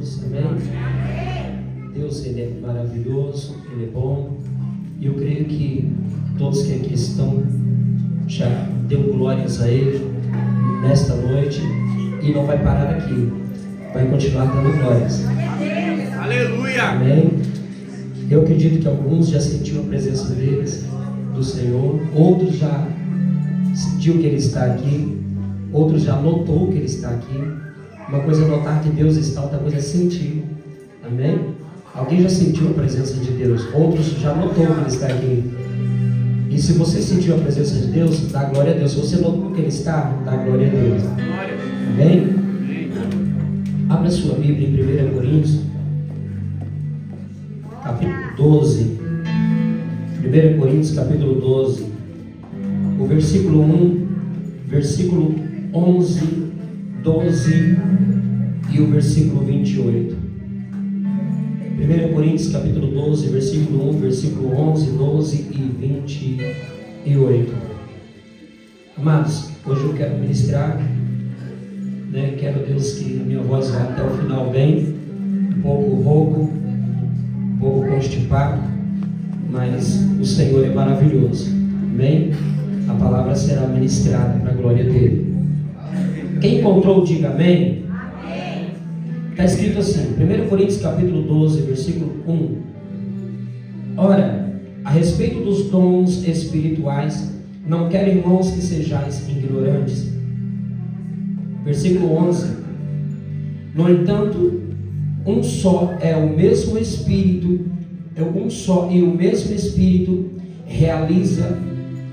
Jesus, amém? Deus, Ele é maravilhoso, Ele é bom, e eu creio que todos que aqui estão já deu glórias a Ele nesta noite, e não vai parar aqui, vai continuar dando glórias. Aleluia! Amém? Eu acredito que alguns já sentiram a presença deles, do Senhor, outros já sentiu que Ele está aqui, outros já notou que Ele está aqui. Uma coisa é notar que Deus está, outra coisa é sentir. Amém? Alguém já sentiu a presença de Deus, outros já notou que Ele está aqui. E se você sentiu a presença de Deus, dá glória a Deus. Se você notou que Ele está, dá glória a Deus. Amém? Abra sua Bíblia em 1 Coríntios, capítulo 12. 1 Coríntios, capítulo 12. O versículo 1, versículo 11, 12 e o versículo 28. 1 Coríntios, capítulo 12, versículo 1, versículo 11, 12 e 28. Amados, hoje eu quero ministrar, quero, Deus, que a minha voz vá até o final bem, um pouco rouco, um pouco constipado, mas o Senhor é maravilhoso. Amém? A palavra será ministrada para a glória dele. Quem encontrou, diga amém. Está escrito assim, 1 Coríntios capítulo 12, versículo 1. Ora, a respeito dos dons espirituais, não quero, irmãos, que sejais ignorantes. Versículo 11. No entanto, um só é o mesmo Espírito, e o mesmo Espírito realiza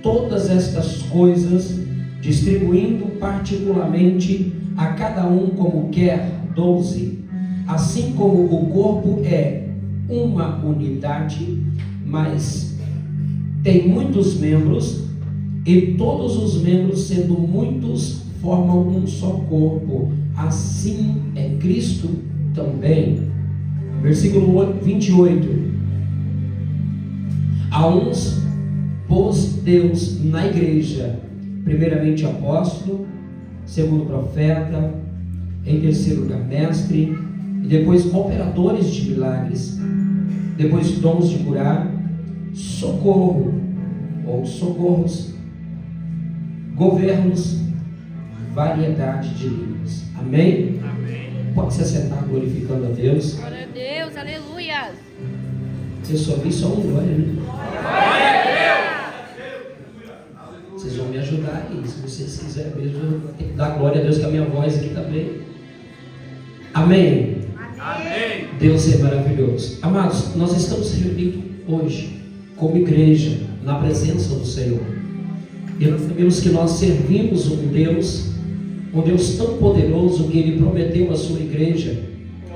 todas estas coisas, distribuindo particularmente a cada um como quer. 12. Assim como o corpo é uma unidade, mas tem muitos membros, e todos os membros, sendo muitos, formam um só corpo, assim é Cristo também. Versículo 28. A uns pôs Deus na igreja, primeiramente apóstolo, segundo profeta, em terceiro lugar mestre, e depois operadores de milagres, depois dons de curar, socorro ou socorros, governos, variedade de línguas. Amém? Amém. Pode se assentar glorificando a Deus. Glória a Deus, aleluia. Eu só vi só um glória, né? Glória a Deus! Vocês vão me ajudar aí. Se vocês quiserem mesmo, eu vou ter que dar glória a Deus, que a minha voz aqui também. Amém. Amém. Deus é maravilhoso. Amados, nós estamos reunidos hoje como igreja na presença do Senhor. E nós sabemos que nós servimos um Deus tão poderoso, que Ele prometeu à sua igreja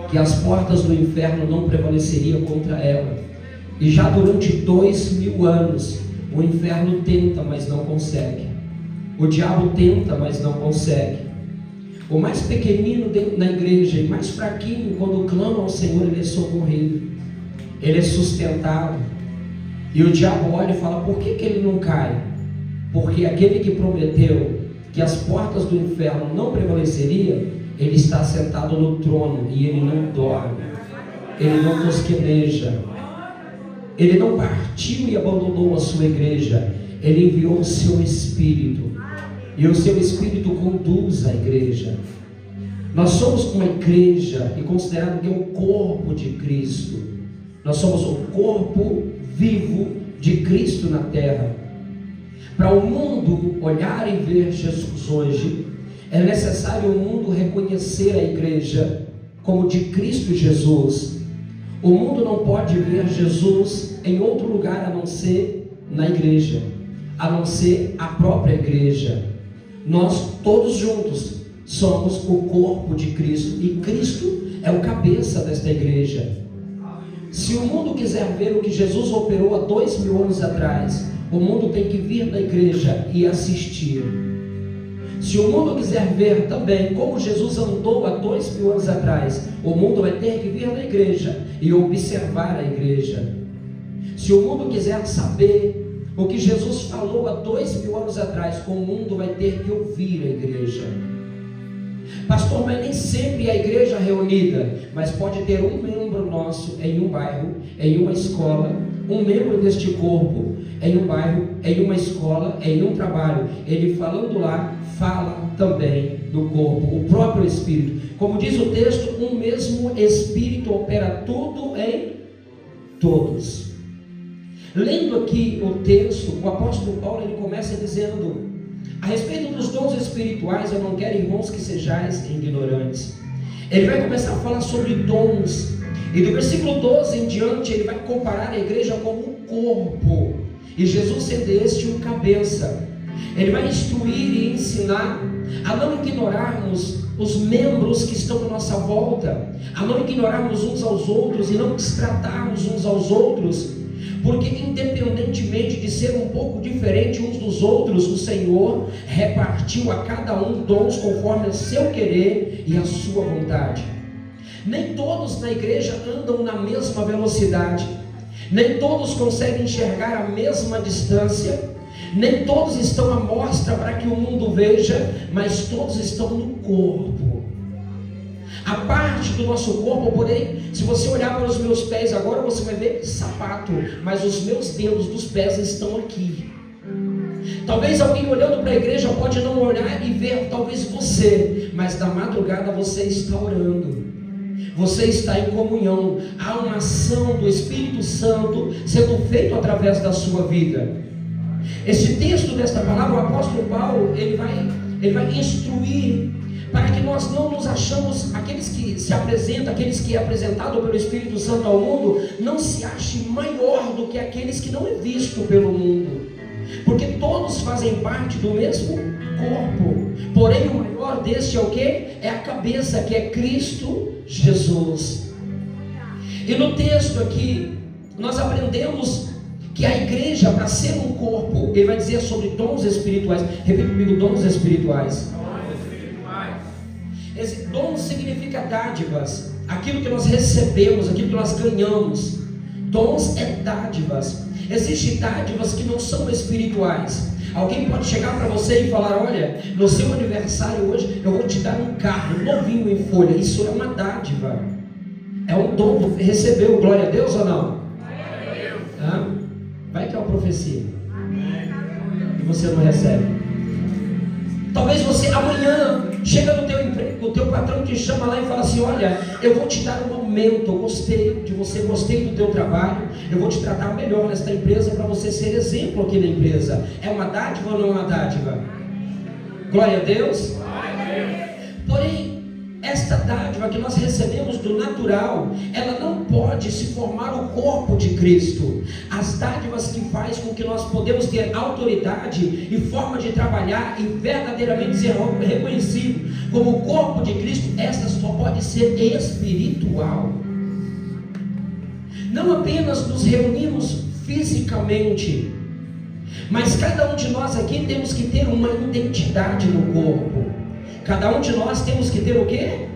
que as portas do inferno não prevaleceriam contra ela. E já durante 2000 anos o inferno tenta, mas não consegue. O diabo tenta, mas não consegue. O mais pequenino dentro da igreja e mais fraquinho, quando clama ao Senhor, ele é socorrido, ele é sustentado. E o diabo olha e fala: por que ele não cai? Porque aquele que prometeu que as portas do inferno não prevaleceriam, ele está sentado no trono e ele não dorme, ele não tosqueneja, ele não partiu e abandonou a sua igreja, ele enviou o seu Espírito. E o seu Espírito conduz a igreja. Nós somos uma igreja e considerado que é o corpo de Cristo. Nós somos o corpo vivo de Cristo na terra. Para o mundo olhar e ver Jesus hoje, é necessário o mundo reconhecer a igreja como de Cristo Jesus. O mundo não pode ver Jesus em outro lugar a não ser na igreja, a não ser a própria igreja. Nós todos juntos somos o corpo de Cristo e Cristo é o cabeça desta igreja. Se o mundo quiser ver o que Jesus operou há 2000 anos atrás, o mundo tem que vir na igreja e assistir. Se o mundo quiser ver também como Jesus andou há 2000 anos atrás, o mundo vai ter que vir na igreja e observar a igreja. Se o mundo quiser saber o que Jesus falou há 2000 anos atrás, o mundo vai ter que ouvir a igreja. Pastor, mas nem sempre a igreja reunida, mas pode ter um membro nosso em um bairro, em uma escola, um membro deste corpo em um bairro, em uma escola, em um trabalho. Ele falando lá, fala também do corpo, o próprio Espírito. Como diz o texto, um mesmo Espírito opera tudo em todos. Lendo aqui o texto, o apóstolo Paulo ele começa dizendo: a respeito dos dons espirituais, eu não quero, irmãos, que sejais ignorantes. Ele vai começar a falar sobre dons, e do versículo 12 em diante, ele vai comparar a igreja como um corpo, e Jesus sendo este o cabeça. Ele vai instruir e ensinar a não ignorarmos os membros que estão à nossa volta, a não ignorarmos uns aos outros e não destratarmos uns aos outros, porque independentemente de ser um pouco diferente uns dos outros, o Senhor repartiu a cada um dons conforme o seu querer e a sua vontade. Nem todos na igreja andam na mesma velocidade, nem todos conseguem enxergar a mesma distância, nem todos estão à mostra para que o mundo veja, mas todos estão no corpo. A parte do nosso corpo, porém, se você olhar para os meus pés agora, você vai ver sapato, mas os meus dedos dos pés estão aqui. Talvez alguém olhando para a igreja pode não olhar e ver talvez você, mas na madrugada você está orando, você está em comunhão, há uma ação do Espírito Santo sendo feito através da sua vida. Esse texto desta palavra, o apóstolo Paulo, ele vai instruir para que nós não nos achamos, aqueles que se apresentam, aqueles que é apresentado pelo Espírito Santo ao mundo, não se achem maior do que aqueles que não é visto pelo mundo, porque todos fazem parte do mesmo corpo, porém o maior deste é o que? É a cabeça, que é Cristo Jesus. E no texto aqui, nós aprendemos que a igreja, para ser um corpo, ele vai dizer sobre dons espirituais. Repita comigo: dons espirituais. Esse dom significa dádivas, aquilo que nós recebemos, aquilo que nós ganhamos. Dons é dádivas. Existem dádivas que não são espirituais. Alguém pode chegar para você e falar: olha, no seu aniversário hoje eu vou te dar um carro novinho em folha. Isso é uma dádiva, é um dom. Recebeu, glória a Deus ou não? Vai que é uma profecia e você não recebe. Talvez você amanhã chega no teu emprego, o teu patrão te chama lá e fala assim: olha, eu vou te dar um aumento, eu gostei de você, gostei do teu trabalho, eu vou te tratar melhor nesta empresa para você ser exemplo aqui na empresa. É uma dádiva ou não é uma dádiva? Glória a Deus. Porém, esta dádiva que nós recebemos do natural, ela não pode se formar o corpo de Cristo. As dádivas que faz com que nós podemos ter autoridade e forma de trabalhar e verdadeiramente ser reconhecido como o corpo de Cristo, esta só pode ser espiritual. Não apenas nos reunimos fisicamente, mas cada um de nós aqui temos que ter uma identidade no corpo. Cada um de nós temos que ter o quê?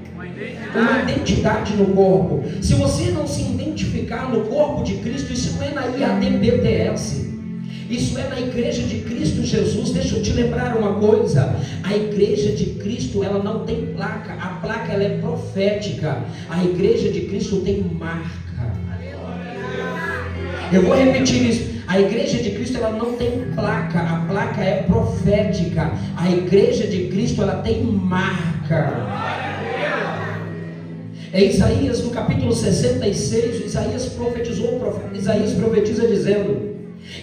Uma identidade no corpo. Se você não se identificar no corpo de Cristo, isso não é na IADBTS, isso é na igreja de Cristo Jesus. Deixa eu te lembrar uma coisa: a igreja de Cristo, ela não tem placa, a placa ela é profética. A igreja de Cristo tem marca. Eu vou repetir isso. A igreja de Cristo, ela não tem placa, a placa é profética. A igreja de Cristo, ela tem marca. Em Isaías, no capítulo 66, Isaías profetiza dizendo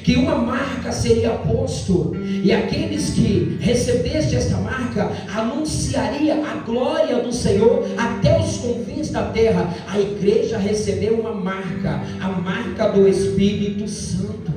que uma marca seria posto, e aqueles que recebessem esta marca anunciaria a glória do Senhor até os confins da terra. A igreja recebeu uma marca, a marca do Espírito Santo.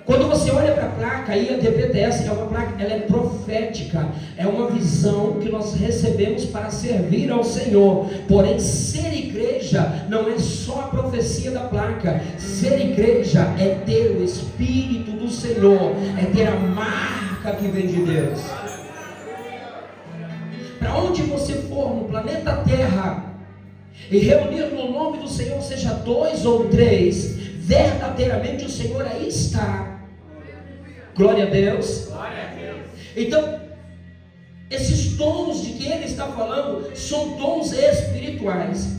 Quando você olha para a placa aí, a DPTS é uma placa, ela é profética, é uma visão que nós recebemos para servir ao Senhor. Porém, ser igreja não é só a profecia da placa. Ser igreja é ter o Espírito do Senhor, é ter a marca que vem de Deus. Para onde você for no planeta Terra e reunir no nome do Senhor, seja 2 ou 3, verdadeiramente o Senhor aí está. Glória a Deus. Então, Esses dons de que ele está falando são dons espirituais.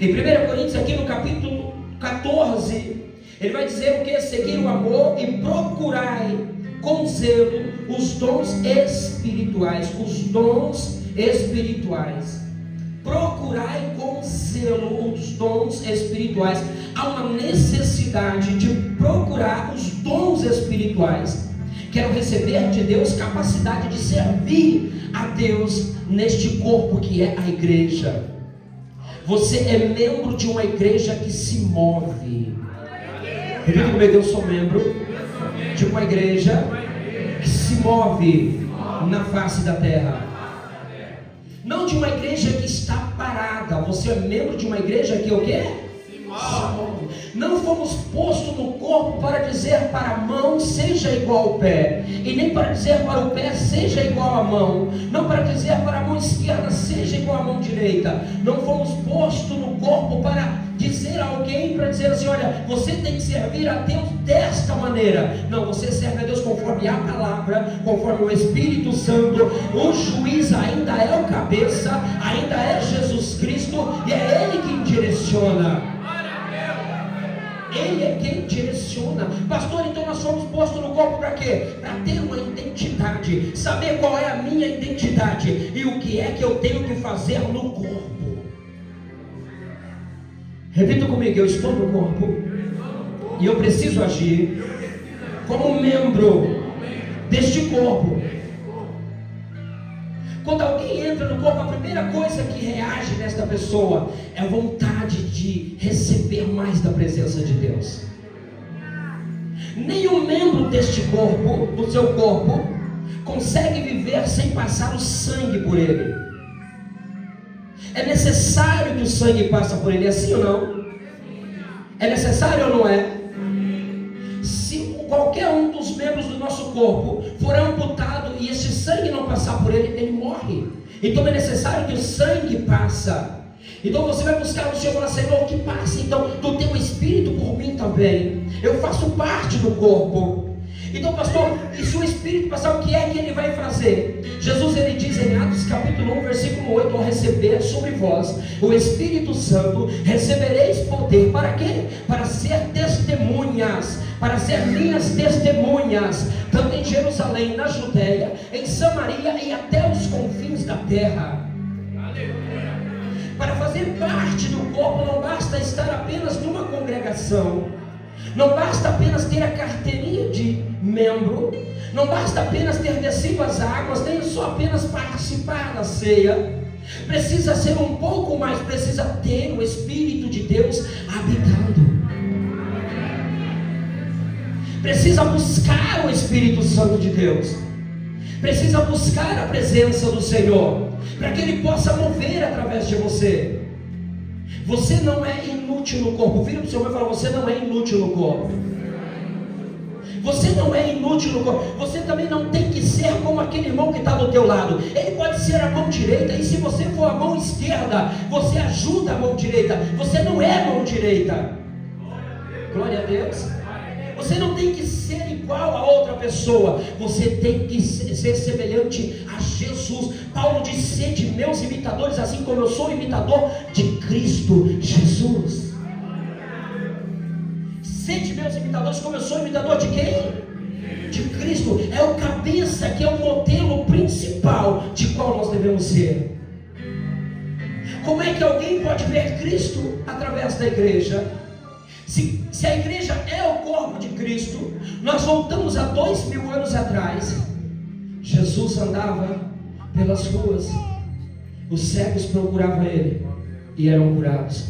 Em 1 Coríntios, aqui no capítulo 14, ele vai dizer o que? Seguir o amor e procurai com zelo os dons espirituais. Os dons espirituais. Procurai com zelo os dons espirituais. Há uma necessidade de procurar os dons espirituais. Quero receber de Deus capacidade de servir a Deus neste corpo que é a igreja. Você é membro de uma igreja que se move. Repita comigo, eu sou membro de uma igreja que se move na face da terra. Não de uma igreja que está parada. Você é membro de uma igreja que o quê? Se move. Não fomos postos no corpo para dizer para a mão seja igual ao pé, e nem para dizer para o pé seja igual à mão, não para dizer para a mão esquerda seja igual à mão direita. Não fomos postos no corpo para dizer a alguém, para dizer assim, olha, você tem que servir a Deus desta maneira. Não, você serve a Deus conforme a palavra, conforme o Espírito Santo. O juiz ainda é o cabeça, ainda é Jesus Cristo, e é Ele quem direciona. Ele é quem direciona. Pastor, então nós fomos postos no corpo para quê? Para ter uma identidade, saber qual é a minha identidade e o que é que eu tenho que fazer no corpo. Repita comigo, eu estou no corpo e eu preciso agir como membro deste corpo. Quando alguém entra no corpo, a primeira coisa que reage nesta pessoa é a vontade de receber mais da presença de Deus. Nenhum membro deste corpo, do seu corpo, consegue viver sem passar o sangue por ele. É necessário que o sangue passe por ele, é assim ou não? É necessário ou não é? Se qualquer um dos membros do nosso corpo for amputado e esse sangue não passar por ele, ele morre. Então é necessário que o sangue passa. Então você vai buscar no Senhor e falar, Senhor, que passe. Então tu tem o Espírito por mim também. Eu faço parte do corpo. Então, pastor, e se o Espírito passar, o que é que ele vai fazer? Jesus, ele diz em Atos capítulo 1, versículo 8, ao receber sobre vós o Espírito Santo, recebereis poder, para quê? Para ser testemunhas, para ser minhas testemunhas, tanto em Jerusalém, na Judéia, em Samaria e até os confins da terra. Para fazer parte do corpo, não basta estar apenas numa congregação. Não basta apenas ter a carteirinha de membro, não basta apenas ter descido as águas, nem só apenas participar da ceia. Precisa ser um pouco mais, precisa ter o Espírito de Deus habitando. Precisa buscar o Espírito Santo de Deus. Precisa buscar a presença do Senhor, para que Ele possa mover através de você. Você não é inútil no corpo. Vira para o seu irmão e fala, você não é inútil no corpo. Você não é inútil no corpo. Você também não tem que ser como aquele irmão que está do teu lado. Ele pode ser a mão direita, e se você for a mão esquerda, você ajuda a mão direita. Você não é a mão direita. Glória a Deus. Você não tem que ser igual a outra pessoa. Você tem que ser semelhante a Jesus. Paulo diz, sede meus imitadores, assim como eu sou imitador de Cristo Jesus. Sede meus imitadores, como eu sou imitador de quem? De Cristo. É o cabeça que é o modelo principal de qual nós devemos ser. Como é que alguém pode ver Cristo através da igreja? Se a igreja é o corpo de Cristo, nós voltamos a 2000 anos atrás. Jesus andava pelas ruas, os cegos procuravam Ele e eram curados,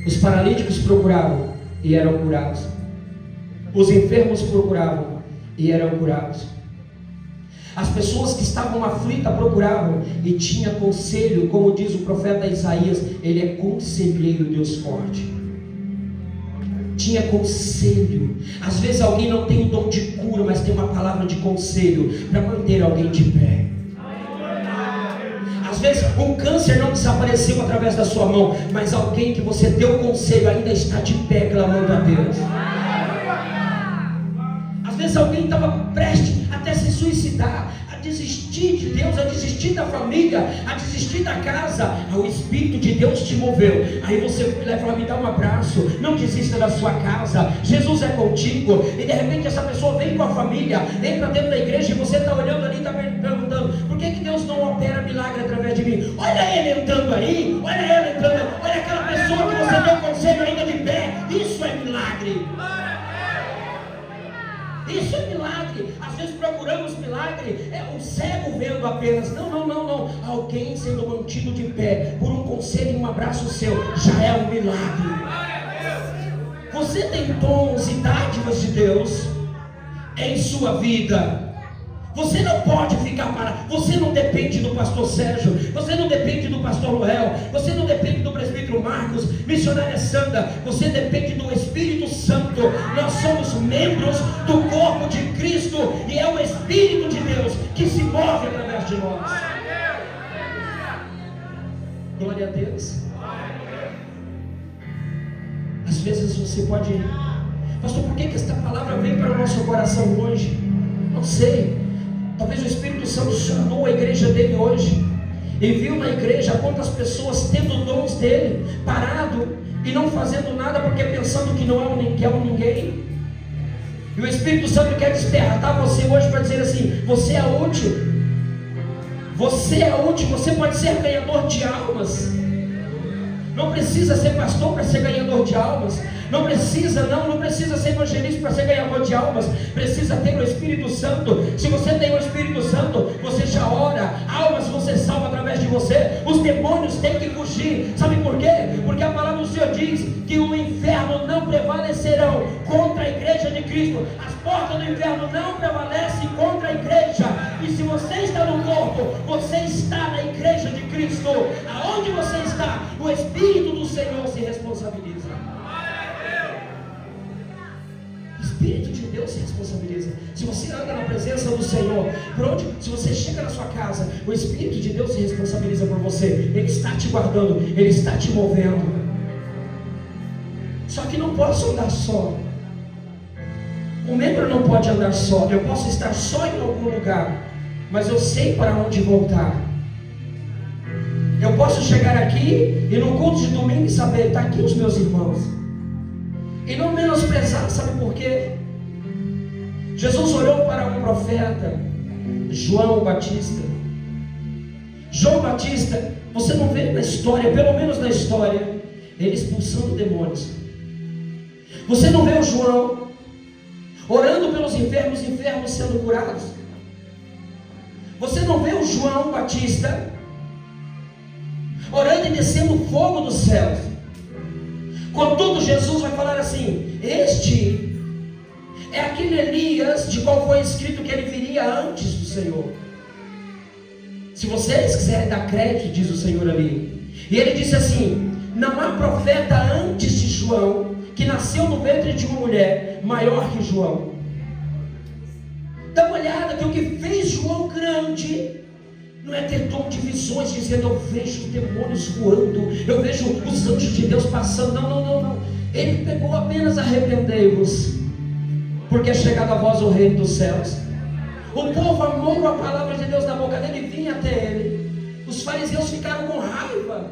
os paralíticos procuravam e eram curados, os enfermos procuravam e eram curados, as pessoas que estavam aflitas procuravam e tinha conselho, como diz o profeta Isaías, Ele é conselheiro, Deus forte. Tinha conselho. Às vezes alguém não tem o dom de cura, mas tem uma palavra de conselho para manter alguém de pé. Às vezes um câncer não desapareceu através da sua mão, mas alguém que você deu conselho ainda está de pé clamando a Deus. Às vezes alguém estava prestes até se suicidar, desistir de Deus, a desistir da família, a desistir da casa. O Espírito de Deus te moveu. Aí você foi lá e falou: me dá um abraço, não desista da sua casa, Jesus é contigo. E de repente essa pessoa vem com a família, vem para dentro da igreja, e você está olhando ali e está perguntando: por que Deus não opera milagre através de mim? Olha ele entrando aí, olha ela entrando, olha aquela pessoa que você deu conselho ainda de pé. Isso é milagre. Isso é milagre. Às vezes procuramos milagre, o cego vendo apenas. Não. Alguém sendo mantido de pé por um conselho e um abraço seu já é um milagre. Você tem dons e dádivas de Deus em sua vida. Você não pode ficar parado. Você não depende do pastor Sérgio, você não depende do pastor Noel, você não depende do presbítero Marcos, missionária Sandra. Você depende do Espírito Santo. Nós somos membros do corpo de Cristo, e é o Espírito de Deus que se move através de nós. Glória a Deus. Às vezes você pode: pastor, por que esta palavra veio para o nosso coração hoje? Não sei. Talvez o Espírito Santo sondou a igreja dele hoje e viu na igreja quantas pessoas tendo dons dele, parado e não fazendo nada, porque pensando que não é um ninguém. E o Espírito Santo quer despertar você hoje para dizer assim: você é útil. Você é útil, você pode ser ganhador de almas. Não precisa ser pastor para ser ganhador de almas. Não precisa ser evangelista para ser ganhador de almas. Precisa ter o Espírito Santo. Se você tem o Espírito Santo, você já ora. Almas você salva através de você. Os demônios têm que fugir. Sabe por quê? Porque a palavra do Senhor diz que o inferno não prevalecerão contra a igreja de Cristo. As portas do inferno não prevalecem contra a igreja. E se você está no corpo, você está na igreja de Cristo. Aonde você está, o Espírito do Senhor se responsabiliza. O Espírito de Deus se responsabiliza. Se você anda na presença do Senhor, se você chega na sua casa, o Espírito de Deus se responsabiliza por você. Ele está te guardando, Ele está te movendo. Só que não posso andar só. O membro não pode andar só. Eu posso estar só em algum lugar, mas eu sei para onde voltar. Eu posso chegar aqui e no culto de domingo saber: está aqui os meus irmãos. E não menosprezar, sabe por quê? Jesus olhou para um profeta, João Batista. João Batista, você não vê na história, pelo menos na história, ele expulsando demônios. Você não vê o João orando pelos enfermos, enfermos sendo curados. Você não vê o João Batista orando e descendo fogo dos céus. Contudo, Jesus vai falar assim: este é aquele Elias de qual foi escrito que ele viria antes do Senhor. Se vocês quiserem dar crédito, diz o Senhor ali. E ele disse assim: não há profeta antes de João, que nasceu no ventre de uma mulher, maior que João. Dá uma olhada que o que fez João grande não é ter dom de visões, dizendo: eu vejo os demônios voando, eu vejo os anjos de Deus passando. Não. Ele pegou apenas: arrependei-vos, porque é chegado a vós o reino dos céus. O povo amou a palavra de Deus na boca dele, vinha até ele. Os fariseus ficaram com raiva.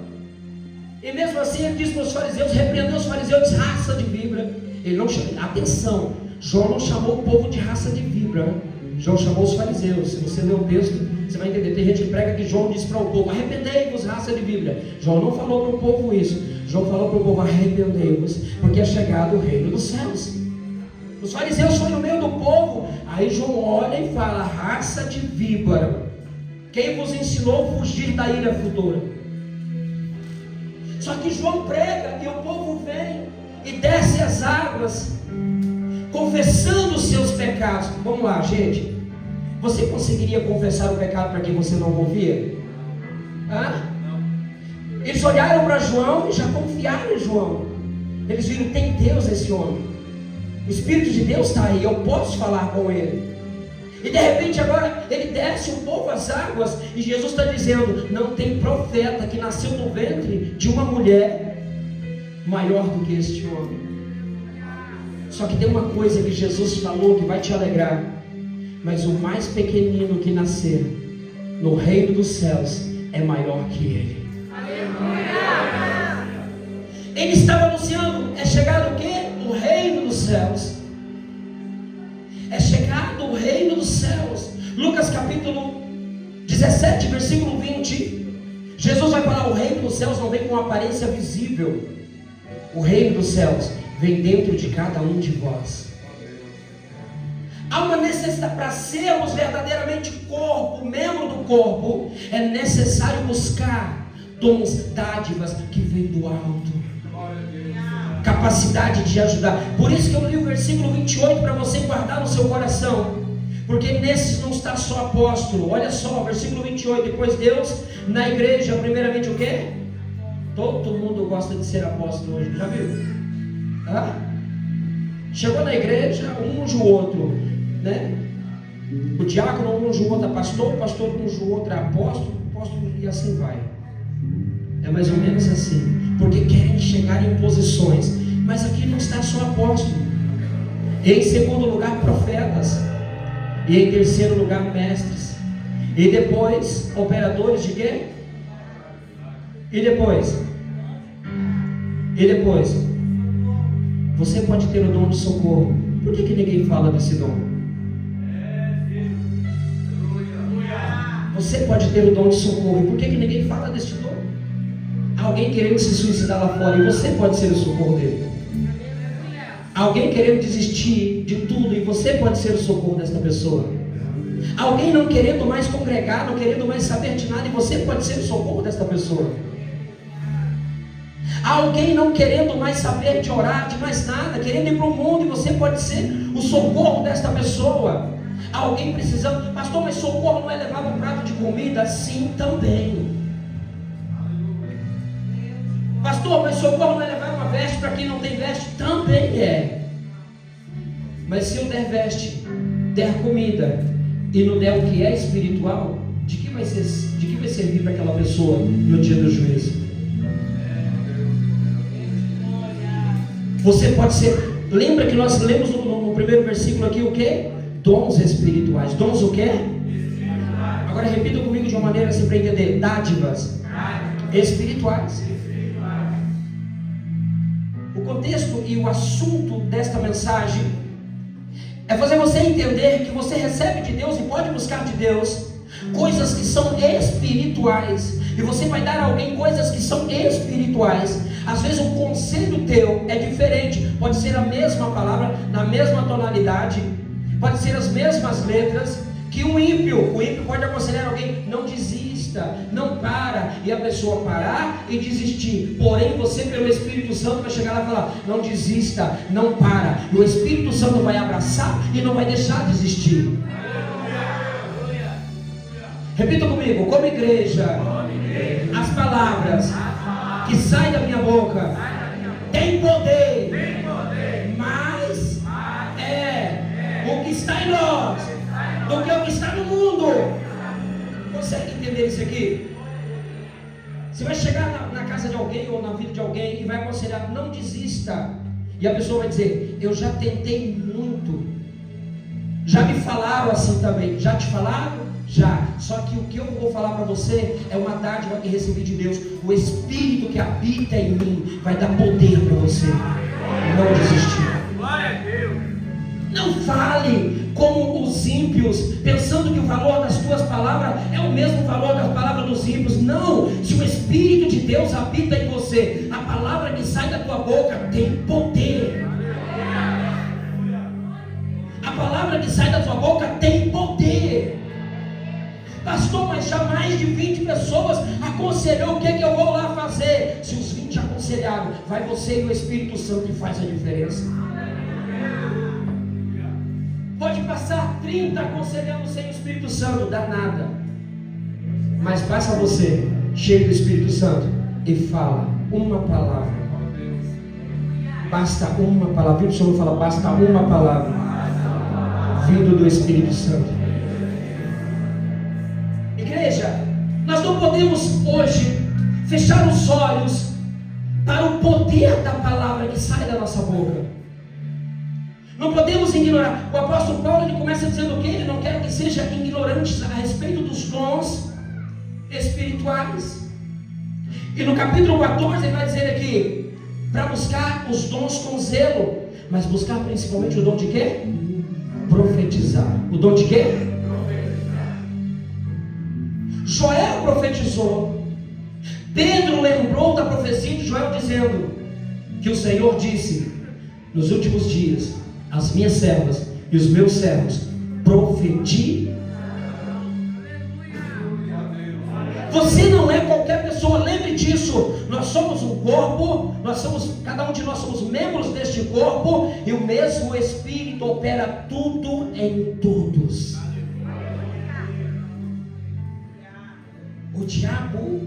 E mesmo assim ele disse para os fariseus, repreendeu os fariseus, disse: raça de víbora. Ele não chamou, atenção, João não chamou o povo de raça de víbora. João chamou os fariseus. Se você ler o texto, você vai entender. Tem gente que prega que João disse para o povo: arrependei-vos, raça de víbora. João não falou para o povo isso. João falou para o povo: arrependei-vos, porque é chegado o reino dos céus. Os fariseus foram no meio do povo. Aí João olha e fala: raça de víbora, quem vos ensinou a fugir da ira futura? Só que João prega e o povo vem e desce as águas, confessando os seus pecados. Vamos lá, gente. Você conseguiria confessar o pecado para quem você não confia? Eles olharam para João e já confiaram em João. Eles viram: tem Deus esse homem, o Espírito de Deus está aí, eu posso falar com ele. E de repente agora ele desce um pouco as águas, e Jesus está dizendo: não tem profeta que nasceu no ventre de uma mulher maior do que este homem. Só que tem uma coisa que Jesus falou que vai te alegrar. mas o mais pequenino que nascer no reino dos céus é maior que ele. Ele estava anunciando, é chegado o quê? O reino dos céus. É chegado o reino dos céus. Lucas capítulo 17, versículo 20. Jesus vai falar: o reino dos céus não vem com aparência visível. O reino dos céus vem dentro de cada um de vós. Há uma necessidade, para sermos verdadeiramente corpo, membro do corpo, é necessário buscar dons, dádivas que vêm do alto, capacidade de ajudar. Por isso que eu li o versículo 28 para você guardar no seu coração, porque nesse não está só apóstolo. Olha só, versículo 28, depois Deus na igreja, primeiramente o quê? Todo mundo gosta de ser apóstolo hoje, já viu? Chegou na igreja, um unge o outro, né? O diácono unge o outro a pastor, o pastor unge o outro a apóstolo, e assim vai. É mais ou menos assim, porque querem chegar em posições, mas aqui não está só apóstolo. E em segundo lugar, profetas. E em terceiro lugar, mestres. E depois, operadores de quê? E depois, você pode ter o dom de socorro. Por que ninguém fala desse dom? Você pode ter o dom de socorro. E por que ninguém fala desse dom? Alguém querendo se suicidar lá fora, e você pode ser o socorro dele. Alguém querendo desistir de tudo, e você pode ser o socorro desta pessoa. Alguém não querendo mais congregar, não querendo mais saber de nada, e você pode ser o socorro desta pessoa. Alguém não querendo mais saber de orar, de mais nada, querendo ir para o mundo, e você pode ser o socorro desta pessoa. Alguém precisando: pastor, mas socorro não é levar um prato de comida? Sim, também. Pastor, mas socorro não é levar uma veste para quem não tem veste? Também é. Mas se eu der veste, der comida e não der o que é espiritual, de que vai servir para aquela pessoa no dia do juízo? Você pode ser. Lembra que nós lemos no primeiro versículo aqui o que? Dons espirituais. Dons o quê? Agora repita comigo de uma maneira assim para entender: dádivas espirituais. O contexto e o assunto desta mensagem é fazer você entender que você recebe de Deus e pode buscar de Deus coisas que são espirituais, e você vai dar a alguém coisas que são espirituais. Às vezes o conselho teu é diferente, pode ser a mesma palavra, na mesma tonalidade, pode ser as mesmas letras, que o ímpio pode aconselhar alguém: não desista, não para, e a pessoa parar e desistir. Porém você, pelo Espírito Santo, vai chegar lá e falar: não desista, não para, e o Espírito Santo vai abraçar e não vai deixar desistir. Repita comigo: como igreja, as palavras que saem da minha boca têm poder, mas é o que está em nós do que o que está no mundo. Consegue entender isso aqui? Você vai chegar na casa de alguém ou na vida de alguém e vai aconselhar: não desista, e a pessoa vai dizer: eu já tentei muito, já me falaram assim também. Já te falaram? Já. Só que o que eu vou falar para você é uma dádiva que recebi de Deus. O Espírito que habita em mim vai dar poder para você não desistir. Glória a Deus. Não fale como os ímpios, pensando que o valor das tuas palavras é o mesmo valor das palavras dos ímpios. Não. Se o Espírito de Deus habita em você, a palavra que sai da tua boca tem poder. A palavra que sai da tua boca tem poder. Pastor, mas já mais de 20 pessoas aconselhou, o que é que eu vou lá fazer? Se os 20 aconselharam, vai você e o Espírito Santo que faz a diferença. Pode passar 30 aconselhando sem o Espírito Santo, dá nada. Mas basta você, cheio do Espírito Santo, e fala uma palavra. Basta uma palavra. O Senhor fala: basta uma palavra vindo do Espírito Santo. Igreja, nós não podemos hoje fechar os olhos para o poder da palavra que sai da nossa boca. Não podemos ignorar. O apóstolo Paulo, ele começa dizendo o quê? Ele não quer que sejam ignorantes a respeito dos dons espirituais. E no capítulo 14 ele vai dizer aqui, para buscar os dons com zelo, mas buscar principalmente o dom de quê? Profetizar. O dom de quê? Joel profetizou. Pedro lembrou da profecia de Joel dizendo que o Senhor disse: nos últimos dias, as minhas servas e os meus servos profetizarão. Você não é qualquer pessoa, lembre disso. Nós somos um corpo, cada um de nós somos membros deste corpo, e o mesmo Espírito opera tudo em todos. O diabo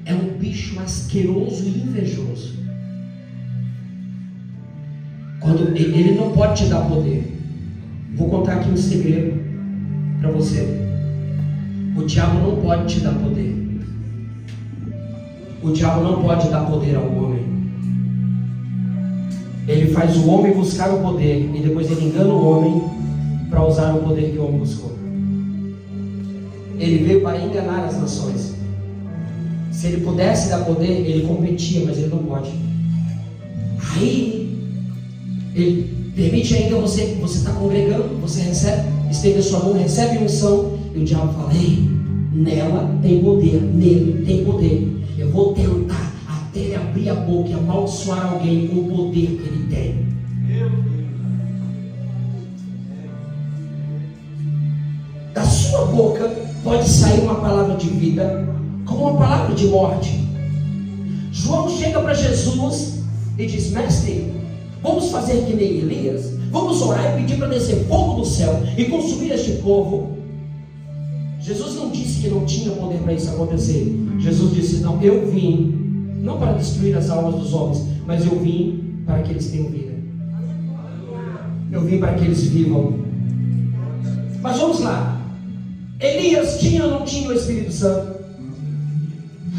é um bicho asqueroso e invejoso. Quando ele não pode te dar poder. Vou contar aqui um segredo para você. O diabo não pode te dar poder. O diabo não pode dar poder ao homem. Ele faz o homem buscar o poder e depois ele engana o homem para usar o poder que o homem buscou. Ele veio para enganar as nações. Se ele pudesse dar poder, ele competia, mas ele não pode. Aí ele permite ainda você está congregando, você recebe, estende a sua mão, recebe unção, e o diabo fala: ei, nela tem poder, nele tem poder. Eu vou tentar até ele abrir a boca e amaldiçoar alguém com o poder que ele tem. Da sua boca pode sair uma palavra de vida, como uma palavra de morte. João chega para Jesus e diz: mestre, vamos fazer que nem Elias? Vamos orar e pedir para descer fogo do céu e consumir este povo? Jesus não disse que não tinha poder para isso acontecer. Jesus disse: não, eu vim, não para destruir as almas dos homens, mas eu vim para que eles tenham vida. Eu vim para que eles vivam. Mas vamos lá. Elias tinha ou não tinha o Espírito Santo?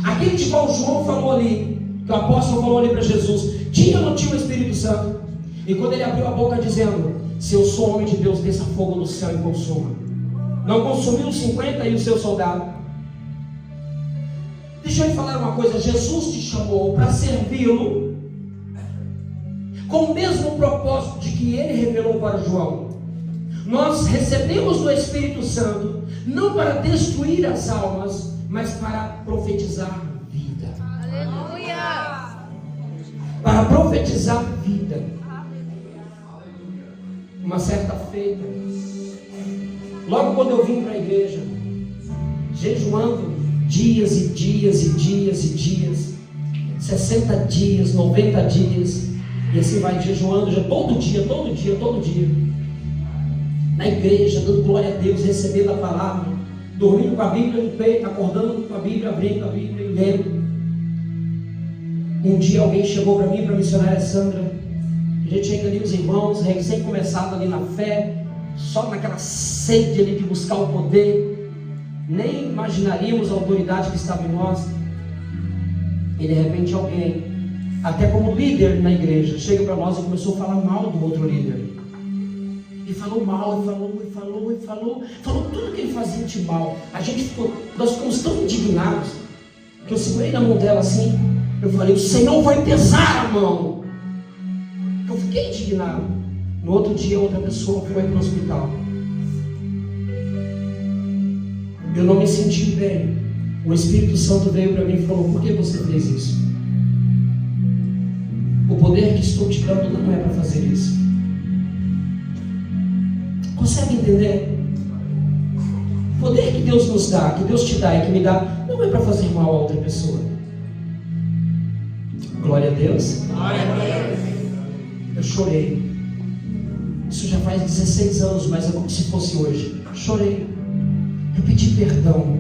Aquele de qual João falou ali, que o apóstolo falou ali para Jesus, tinha ou não tinha o Espírito Santo? E quando ele abriu a boca dizendo: se eu sou homem de Deus, desça fogo do céu e consuma. Não consumiu os 50 e o seu soldado. Deixa eu lhe falar uma coisa. Jesus te chamou para servi-lo com o mesmo propósito de que ele revelou para João. Nós recebemos do Espírito Santo não para destruir as almas, mas para profetizar vida. Aleluia! Para profetizar vida. Uma certa feita, logo quando eu vim para a igreja, jejuando dias e dias e dias e dias, 60 dias, 90 dias, e assim vai jejuando, já todo dia, na igreja, dando glória a Deus, recebendo a palavra, dormindo com a Bíblia no peito, acordando com a Bíblia, abrindo a Bíblia e lendo. Um dia alguém chegou para mim, para a missionária Sandra. A gente ainda ali, os irmãos, recém começado ali na fé, só naquela sede ali de buscar o poder, nem imaginaríamos a autoridade que estava em nós. E de repente alguém, até como líder na igreja, chega para nós e começou a falar mal do outro líder. E falou mal, falou tudo que ele fazia de mal. Nós ficamos tão indignados, que eu segurei na mão dela assim, eu falei: o Senhor vai pesar a mão. Eu fiquei indignado. No outro dia, outra pessoa foi para o hospital. Eu não me senti bem. O Espírito Santo veio para mim e falou: por que você fez isso? O poder que estou te dando não é para fazer isso. Consegue entender? O poder que Deus nos dá, que Deus te dá e que me dá, não é para fazer mal a outra pessoa. Glória a Deus. Glória a Deus. Eu chorei. Isso já faz 16 anos, mas é como se fosse hoje. Chorei. Eu pedi perdão.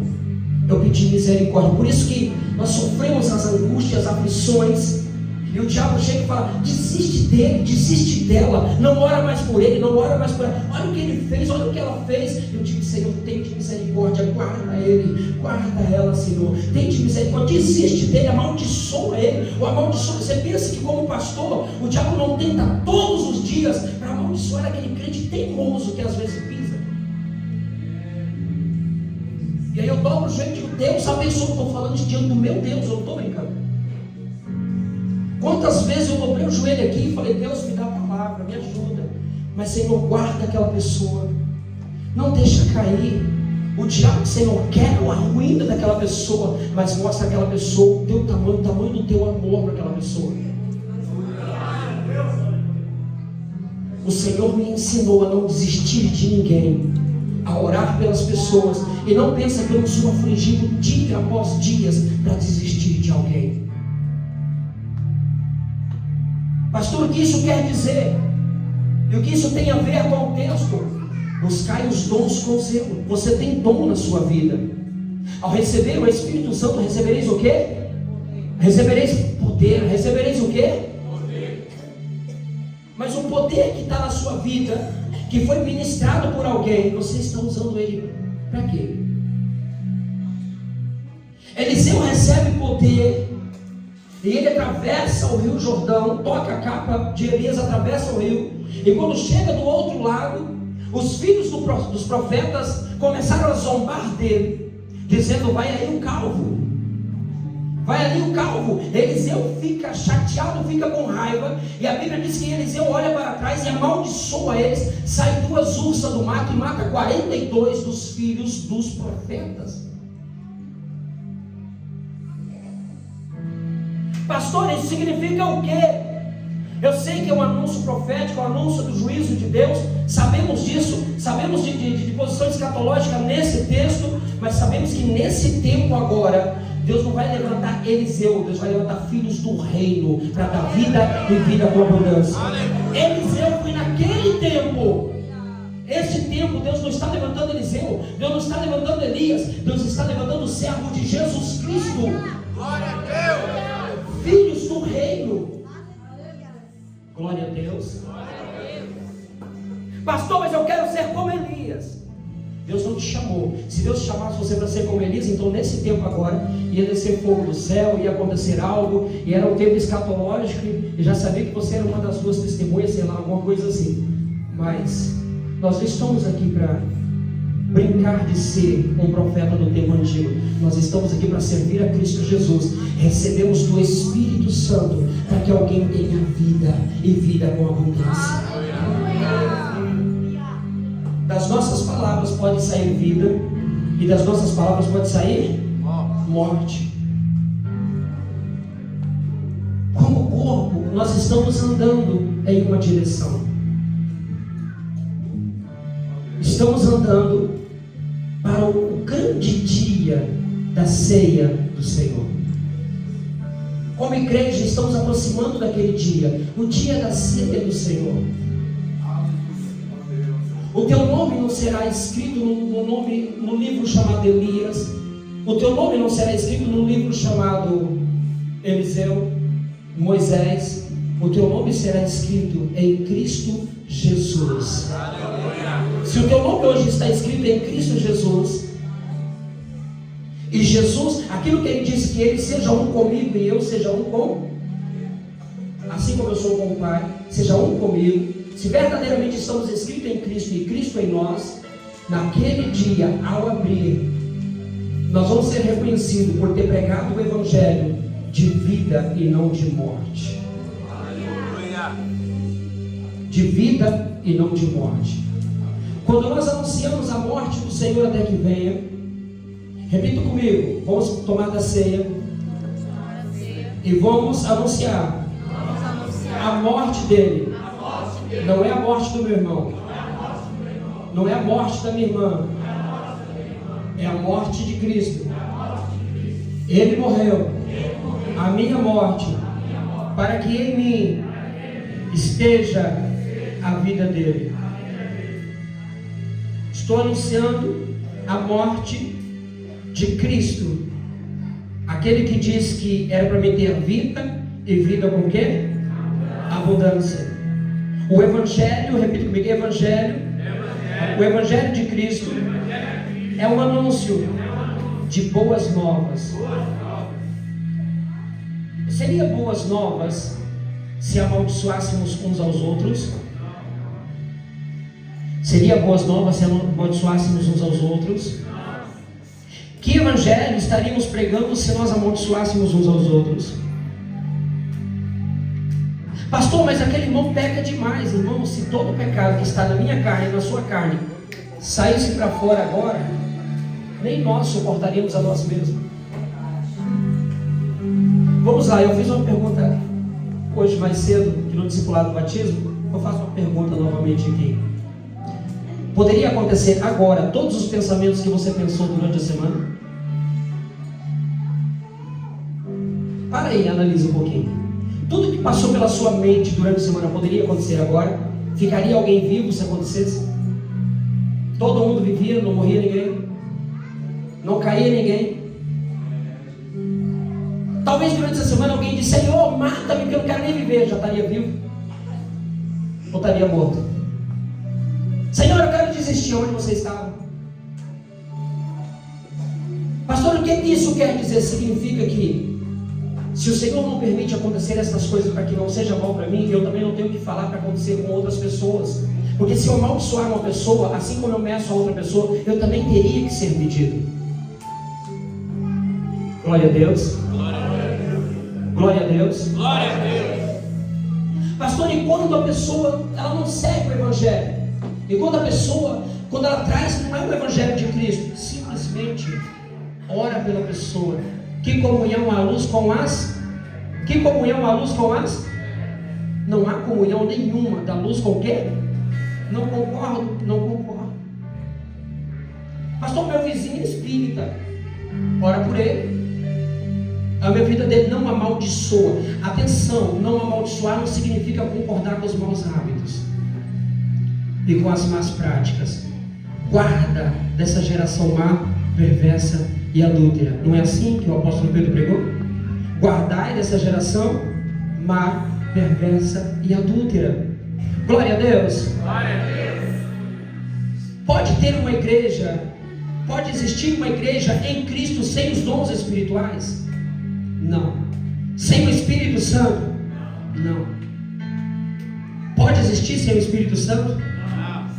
Eu pedi misericórdia. Por isso que nós sofremos as angústias, as aflições. E o diabo chega e fala: desiste dele, desiste dela, não ora mais por ele, não ora mais por ela. Olha o que ele fez, olha o que ela fez. Eu digo: Senhor, tem de misericórdia, guarda ele, guarda ela, Senhor. Tem de misericórdia, desiste dele, amaldiçoa ele, ou amaldiçoa. Você pensa que como pastor, o diabo não tenta todos os dias para amaldiçoar aquele crente teimoso que às vezes pisa. E aí eu dobro o joelho e digo: Deus abençoe. Estou falando isso diante do meu Deus, eu não estou brincando. Quantas vezes eu dobrei o joelho aqui e falei: Deus, me dá a palavra, me ajuda. Mas, Senhor, guarda aquela pessoa, não deixa cair. O diabo, Senhor, quer a ruína daquela pessoa, mas mostra aquela pessoa o teu tamanho, o tamanho do teu amor para aquela pessoa. O Senhor me ensinou a não desistir de ninguém, a orar pelas pessoas. E não pensa que eu não sou afligido dia após dias para desistir de alguém. Pastor, o que isso quer dizer? E o que isso tem a ver com o texto? Buscai os dons com zelo. Você tem dom na sua vida. Ao receber o Espírito Santo, recebereis o quê? Recebereis poder. Recebereis o quê? Poder. Mas o poder que está na sua vida, que foi ministrado por alguém, você está usando ele para quê? Eliseu recebe poder, e ele atravessa o rio Jordão, toca a capa de Elias, atravessa o rio, e quando chega do outro lado, os filhos dos profetas começaram a zombar dele, dizendo: vai aí o calvo, vai ali o calvo. Eliseu fica chateado, fica com raiva, e a Bíblia diz que Eliseu olha para trás e amaldiçoa eles. Sai 2 ursas do mato e mata 42 dos filhos dos profetas. Pastor, isso significa o quê? Eu sei que é um anúncio profético, um anúncio do juízo de Deus. Sabemos disso, sabemos de posição escatológica nesse texto, mas sabemos que nesse tempo agora, Deus não vai levantar Eliseu, Deus vai levantar filhos do reino para dar vida e vida com abundância. Eliseu foi naquele tempo. Este tempo, Deus não está levantando Eliseu, Deus não está levantando Elias, Deus está levantando o servo de Jesus Cristo. Glória a Deus. Filhos do reino. Glória a Deus. Pastor, mas eu quero ser como Elias. Deus não te chamou. Se Deus te chamasse você para ser como Elias, então nesse tempo agora ia descer fogo do céu, ia acontecer algo, e era um tempo escatológico, e já sabia que você era uma das 2 testemunhas, sei lá, alguma coisa assim. Mas nós não estamos aqui para brincar de ser um profeta do tempo antigo. Nós estamos aqui para servir a Cristo Jesus. Recebemos do Espírito Santo para que alguém tenha vida e vida com abundância. Das nossas palavras pode sair vida, e das nossas palavras pode sair morte. Como corpo, nós estamos andando em uma direção. Estamos andando para o grande dia da ceia do Senhor. Como igreja, estamos aproximando daquele dia, o dia da ceia do Senhor. O teu nome não será escrito no livro chamado Elias. O teu nome não será escrito no livro chamado Eliseu, Moisés. O teu nome será escrito em Cristo Jesus. Se o teu nome hoje está escrito em Cristo Jesus, e Jesus, aquilo que ele disse, que ele seja um comigo e eu seja um com, assim como eu sou com o Pai, seja um comigo. Se verdadeiramente estamos escritos em Cristo e Cristo em nós, naquele dia, ao abrir, nós vamos ser reconhecidos por ter pregado o Evangelho de vida e não de morte. De vida e não de morte. Quando nós anunciamos a morte do Senhor até que venha, repita comigo, vamos tomar da ceia e vamos anunciar a morte dele. Não é a morte do meu irmão, não é a morte da minha irmã, é a morte de Cristo. Ele morreu a minha morte, para que em mim esteja a vida dele. Estou anunciando a morte de Cristo, aquele que diz que era para me ter vida e vida com o quê? Abundância. O Evangelho, repita comigo, o Evangelho de Cristo é um anúncio de boas novas. Seria boas novas se amaldiçoássemos uns aos outros? Seria boas novas se amaldiçoássemos uns aos outros? Que evangelho estaríamos pregando se nós amaldiçoássemos uns aos outros? Pastor, mas aquele irmão peca demais. Irmão, se todo o pecado que está na minha carne e na sua carne saísse para fora agora, nem nós suportaríamos a nós mesmos. Vamos lá, eu fiz uma pergunta hoje mais cedo, que no discipulado do batismo, eu faço uma pergunta novamente aqui. Poderia acontecer agora todos os pensamentos que você pensou durante a semana? Para aí, analisa um pouquinho. Tudo que passou pela sua mente durante a semana poderia acontecer agora? Ficaria alguém vivo se acontecesse? Todo mundo vivia, não morria ninguém? Não caía ninguém? Talvez durante essa semana alguém disse: Senhor, mata-me que eu não quero nem viver. Já estaria vivo? Ou estaria morto? Senhor, eu quero desistir. Onde você estava? Pastor, o que isso quer dizer? Significa que se o Senhor não permite acontecer essas coisas para que não seja mal para mim, eu também não tenho que falar para acontecer com outras pessoas. Porque se eu amaldiçoar uma pessoa, assim como eu meço a outra pessoa, eu também teria que ser medido. Glória a Deus. Glória a Deus. Glória a Deus. Pastor, e quando a pessoa ela não segue o Evangelho? E quando a pessoa, quando ela traz, não é o Evangelho de Cristo, simplesmente ora pela pessoa. Que comunhão há luz com as? Que comunhão há luz com as? Não há comunhão nenhuma da luz com o quê? Não concordo, não concordo. Pastor, meu vizinho é espírita. Ora por ele. A minha vida dele não amaldiçoa. Atenção, não amaldiçoar não significa concordar com os maus hábitos e com as más práticas. Guarda dessa geração má, perversa e adúltera. Não é assim que o apóstolo Pedro pregou? Guardai dessa geração má, perversa e adúltera. Glória a Deus. Glória a Deus. Pode ter uma igreja, pode existir uma igreja em Cristo sem os dons espirituais? Não. Sem o Espírito Santo? Não. Pode existir sem o Espírito Santo?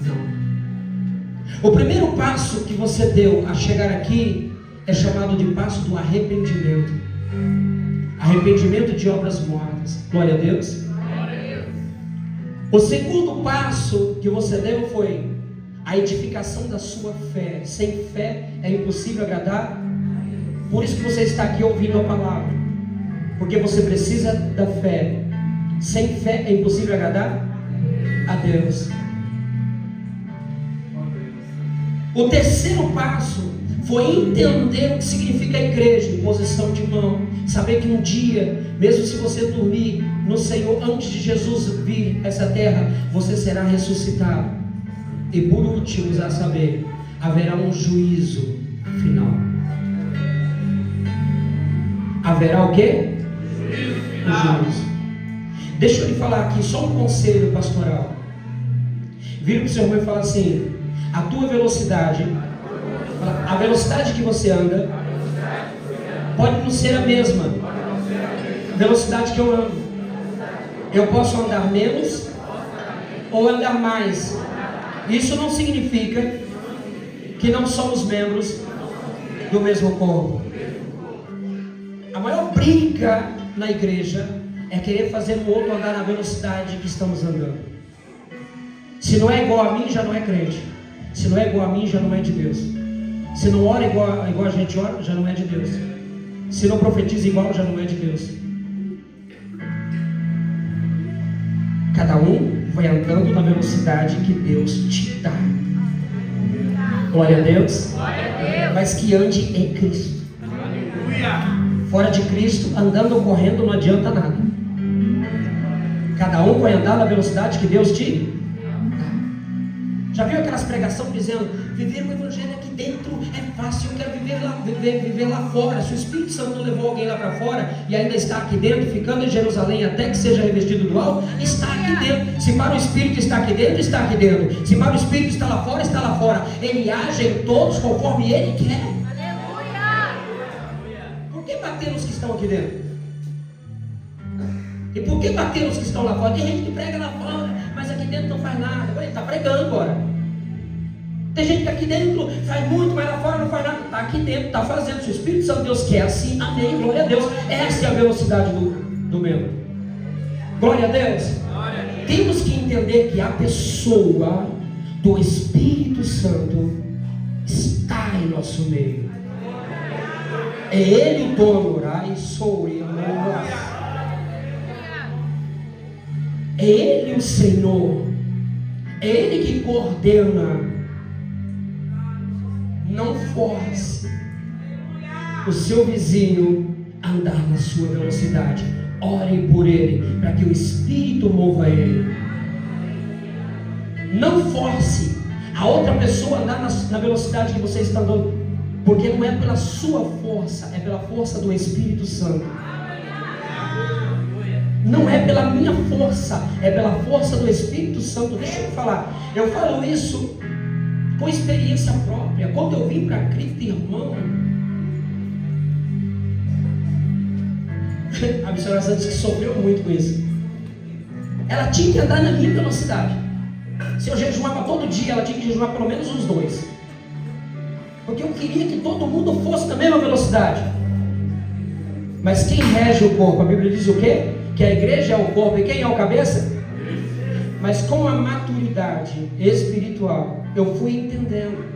Não. O primeiro passo que você deu a chegar aqui é chamado de passo do arrependimento. Arrependimento de obras mortas. Glória a Deus. Glória a Deus. O segundo passo que você deu foi a edificação da sua fé. Sem fé é impossível agradar. Por isso que você está aqui ouvindo a palavra, porque você precisa da fé. Sem fé é impossível agradar a Deus. O terceiro passo foi entender o que significa a igreja, imposição de mão. Saber que um dia, mesmo se você dormir no Senhor antes de Jesus vir a essa terra, você será ressuscitado. E por último, a saber, haverá um juízo final. Haverá o quê? O juízo. Deixa eu lhe falar aqui só um conselho pastoral. Vira para o seu irmão e fala assim: a tua velocidade, a velocidade que você anda, pode não ser a mesma velocidade que eu ando. Eu posso andar menos ou andar mais. Isso não significa que não somos membros do mesmo corpo. A maior briga na igreja é querer fazer o outro andar na velocidade que estamos andando. Se não é igual a mim, já não é crente. Se não é igual a mim, já não é de Deus. Se não ora igual a gente ora, já não é de Deus. Se não profetiza igual, já não é de Deus. Cada um vai andando na velocidade que Deus te dá. Glória a Deus. Glória a Deus. Mas que ande em Cristo. Aleluia. Fora de Cristo, andando ou correndo, não adianta nada. Cada um vai andar na velocidade que Deus te dá. Já viu aquelas pregações dizendo, viver o evangelho aqui dentro é fácil, eu quero viver lá fora. Se o Espírito Santo levou alguém lá para fora e ainda está aqui dentro, ficando em Jerusalém até que seja revestido do alto, está aqui dentro. Se para o Espírito está aqui dentro, está aqui dentro. Se para o Espírito está lá fora, está lá fora. Ele age em todos conforme Ele quer. Por que bater nos que estão aqui dentro? E por que bater nos que estão lá fora? Tem gente que prega lá fora, mas aqui dentro não faz nada. Ele está pregando agora. Tem gente que aqui dentro faz muito, mas lá fora não faz nada. Está aqui dentro, está fazendo. Se o Espírito Santo de Deus quer assim, amém, glória a Deus. Essa é a velocidade do membro. Glória a Deus. Temos que entender que a pessoa do Espírito Santo está em nosso meio. É Ele o dono, e sou eu. É Ele o Senhor. É Ele que coordena. Não force o seu vizinho a andar na sua velocidade. Ore por ele, para que o Espírito mova ele. Não force a outra pessoa a andar na velocidade que você está andando, porque não é pela sua força, é pela força do Espírito Santo. Não é pela minha força, é pela força do Espírito Santo. Deixa eu falar, eu falo isso com experiência própria. Quando eu vim para Cristo, irmão, a missionária Santos que sofreu muito com isso. Ela tinha que andar na minha velocidade. Se eu jejuava todo dia, ela tinha que jejuar pelo menos uns 2. Porque eu queria que todo mundo fosse na mesma velocidade. Mas quem rege o corpo? A Bíblia diz o quê? Que a igreja é o corpo e quem é o cabeça? Mas com a maturidade espiritual, eu fui entendendo.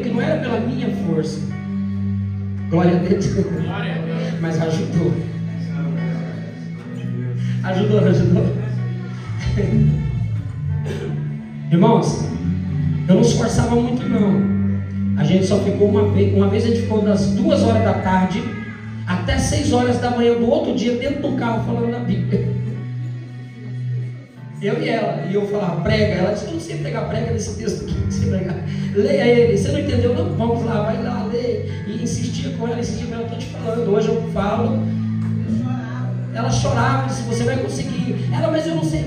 Que não era pela minha força. Glória a Deus. Mas ajudou. Ajudou. Irmãos, eu não esforçava muito não. A gente só ficou uma vez a gente ficou das 2 horas da tarde até 6 horas da manhã do outro dia dentro do carro falando da Bíblia. Eu e ela, e eu falava, prega. Ela disse, eu não sei pregar, prega nesse texto aqui, não sei pregar. Leia ele, você não entendeu? Não, vamos lá, vai lá, lê. E insistia com ela, estou te falando, hoje eu falo. Ela chorava, disse, você vai conseguir. Ela, mas eu não sei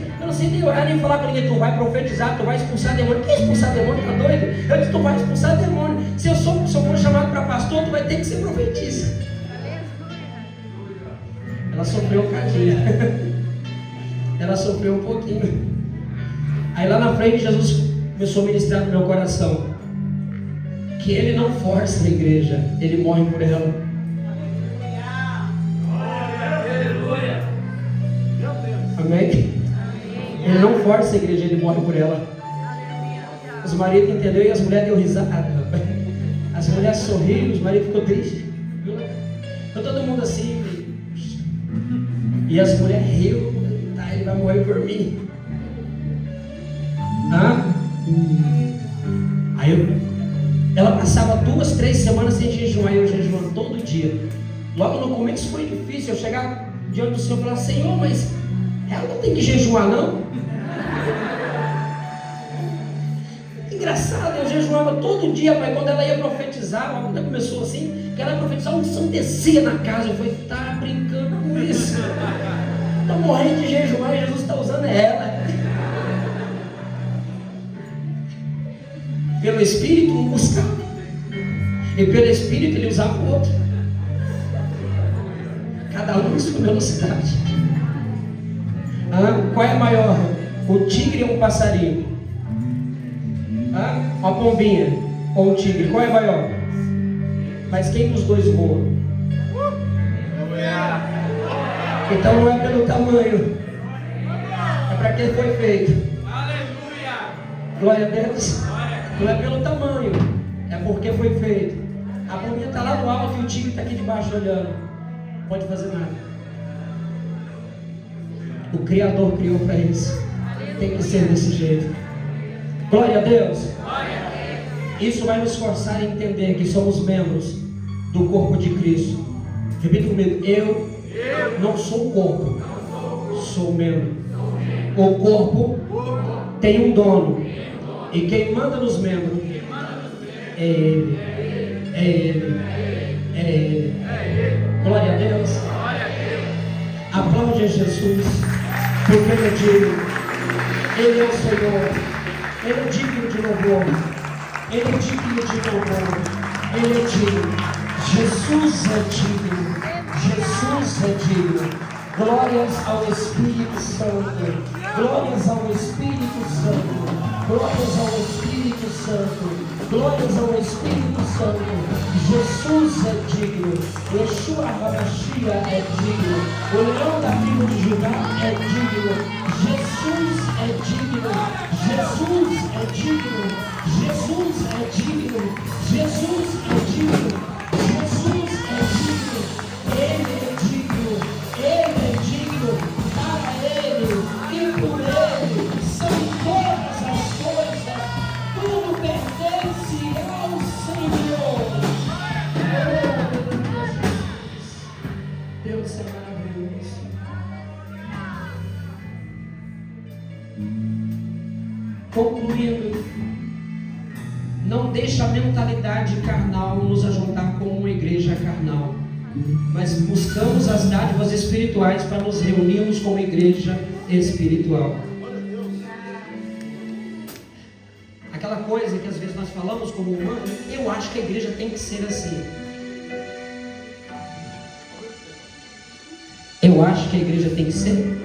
nem orar, nem falar com ninguém. Tu vai profetizar, tu vai expulsar demônio. Que expulsar demônio? Tá doido? Eu disse, tu vai expulsar demônio. Se eu for chamado para pastor, tu vai ter que ser profetista. Ela sofreu um cadinho. Ela sofreu um pouquinho. Aí lá na frente Jesus começou a ministrar no meu coração que Ele não força a igreja, Ele morre por ela. Amém? Ele não força a igreja, Ele morre por ela. Os maridos entenderam e as mulheres deu risada. As mulheres sorriram, os maridos ficou tristes. Então todo mundo assim. E as mulheres riram. Ele vai morrer por mim. Ela passava 2, 3 semanas sem jejuar, eu jejuando todo dia. Logo no começo foi difícil. Eu chegar diante do Senhor e falar, Senhor, mas ela não tem que jejuar não? Engraçado, eu jejuava todo dia, mas quando ela ia profetizar, quando ela começou assim, que ela ia profetizar, um som descia na casa. Eu falei, tá brincando com isso? Estou morrendo de jejuar e Jesus está usando ela. Pelo Espírito um buscava, e pelo Espírito ele usava o outro. Cada um em sua velocidade. Qual é maior? O tigre ou o passarinho? Uma pombinha ou o tigre? Qual é maior? Mas quem dos dois voa? Então não é pelo tamanho, é para quem foi feito. Aleluia! Glória a Deus. Não é pelo tamanho, é porque foi feito. A pombinha está lá no alto e o tigre está aqui debaixo olhando. Não pode fazer nada. O Criador criou para isso. Tem que ser desse jeito. Glória a Deus. Isso vai nos forçar a entender que somos membros do corpo de Cristo. Repita comigo. Eu não sou o corpo, sou membro. O corpo tem um dono. E quem manda nos membros é Ele. É Ele. É Ele. Glória a Deus. Aplaude a Jesus, porque Ele é digno. Ele é o Senhor. Ele é digno de louvor. Ele é digno de louvor. Ele é digno. Jesus é digno. Jesus é digno. Glórias ao Espírito Santo. Glórias ao Espírito Santo. Glórias ao Espírito Santo. Glórias ao Espírito Santo. Jesus é digno. Yeshua HaMashiach é digno. O leão da tribo de Judá é digno. Jesus é digno. Jesus é digno. Jesus é digno. Jesus é digno. Jesus é digno. Ele é digno. Ele é digno. Para Ele e por Ele são todas as coisas. Tudo pertence ao Senhor. Deus é maravilhoso. Concluindo, não deixa a mentalidade carnal nos ajuntar como uma igreja carnal, mas buscamos as dádivas espirituais para nos reunirmos como igreja espiritual. Aquela coisa que às vezes nós falamos como humano, eu acho que a igreja tem que ser assim. Eu acho que a igreja tem que ser.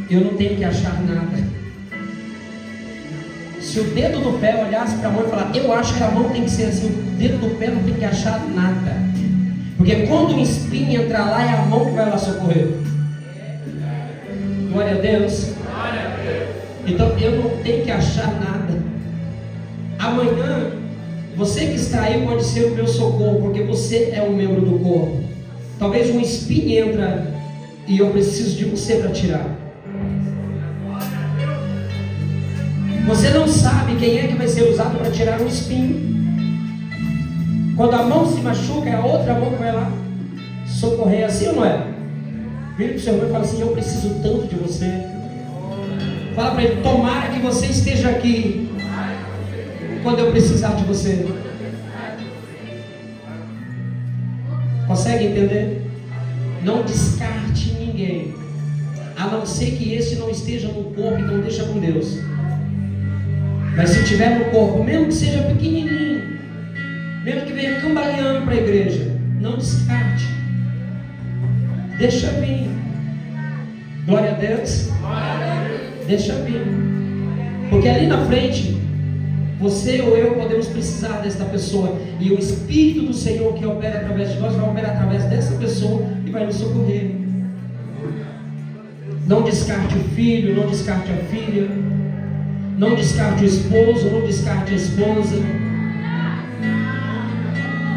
Eu não tenho que achar nada. Se o dedo do pé olhasse para a mão e falar, eu acho que a mão tem que ser assim, o dedo do pé não tem que achar nada. Porque quando um espinho entrar lá, é a mão que vai lá socorrer. Glória a Deus. Então eu não tenho que achar nada. Amanhã, você que está aí pode ser o meu socorro, porque você é um membro do corpo. Talvez um espinho entra e eu preciso de você para tirar. Você não sabe quem é que vai ser usado para tirar um espinho. Quando a mão se machuca, é a outra mão que vai lá socorrer, assim ou não é? Vira para o seu irmão e fala assim, eu preciso tanto de você. Fala para ele, tomara que você esteja aqui quando eu precisar de você. Consegue entender? Não descarte ninguém, a não ser que esse não esteja no corpo, então deixa com Deus. Mas se estiver no corpo, mesmo que seja pequenininho, mesmo que venha cambaleando para a igreja, não descarte. Deixa vir. Glória a Deus. Deixa vir. Porque ali na frente, você ou eu podemos precisar desta pessoa. E o Espírito do Senhor que opera através de nós vai operar através dessa pessoa e vai nos socorrer. Não descarte o filho, não descarte a filha. Não descarte o esposo, não descarte a esposa.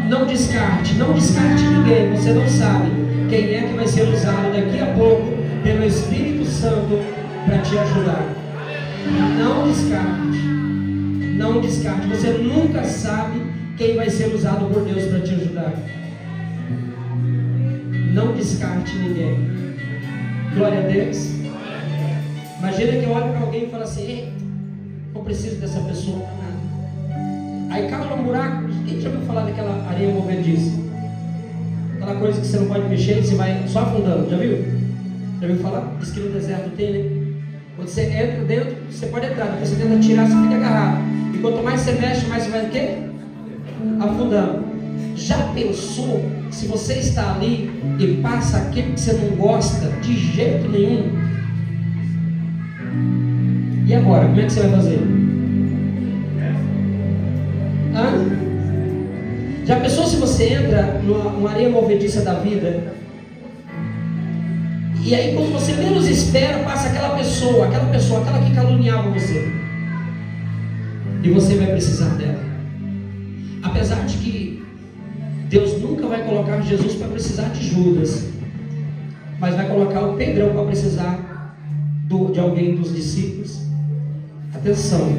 Não descarte ninguém. Você não sabe quem é que vai ser usado daqui a pouco pelo Espírito Santo para te ajudar. Não descarte. Você nunca sabe quem vai ser usado por Deus para te ajudar. Não descarte ninguém. Glória a Deus. Imagina que eu olho para alguém e falo assim, ei, eu preciso dessa pessoa. Aí cava num buraco. Quem já ouviu falar daquela areia movediça? Aquela coisa que você não pode mexer e você vai só afundando, já viu? Já ouviu falar? Diz que no deserto tem, né? Quando você entra dentro, você pode entrar, depois você tenta tirar, você fica agarrado. E quanto mais você mexe, mais você vai o quê? Afundando. Já pensou se você está ali e passa aquilo que você não gosta de jeito nenhum? E agora, como é que você vai fazer? Já pensou se você entra numa areia movediça da vida? E aí quando você menos espera, passa aquela pessoa que caluniava você. E você vai precisar dela. Apesar de que Deus nunca vai colocar Jesus para precisar de Judas, mas vai colocar o Pedrão para precisar de alguém dos discípulos. Atenção,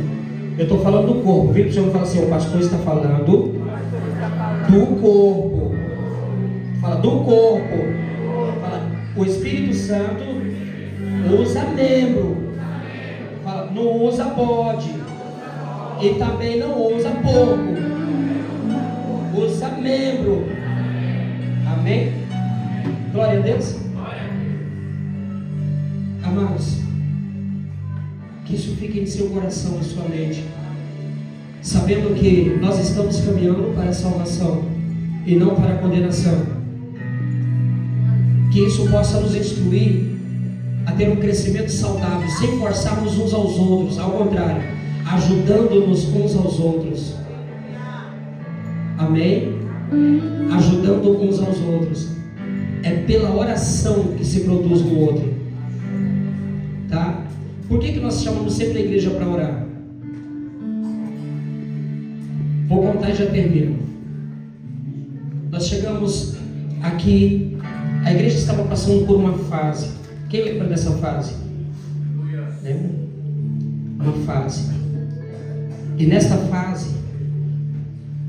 eu estou falando do corpo. Vira para o Senhor e fala assim, o pastor está falando do corpo. Fala do corpo. Fala, o Espírito Santo usa membro. Fala, não usa bode. E também não usa porco. Usa membro. Amém? Glória a Deus. Amados, que isso fique em seu coração, em sua mente, sabendo que nós estamos caminhando para a salvação e não para a condenação. Que isso possa nos instruir a ter um crescimento saudável, sem forçarmos uns aos outros, ao contrário, ajudando-nos uns aos outros. Amém? Ajudando uns aos outros. É pela oração que se produz no outro. Tá? Por que nós chamamos sempre a igreja para orar? Vou contar e já termino. Nós chegamos aqui, a igreja estava passando por uma fase. Quem lembra dessa fase? Lembra? Uma fase. E nesta fase,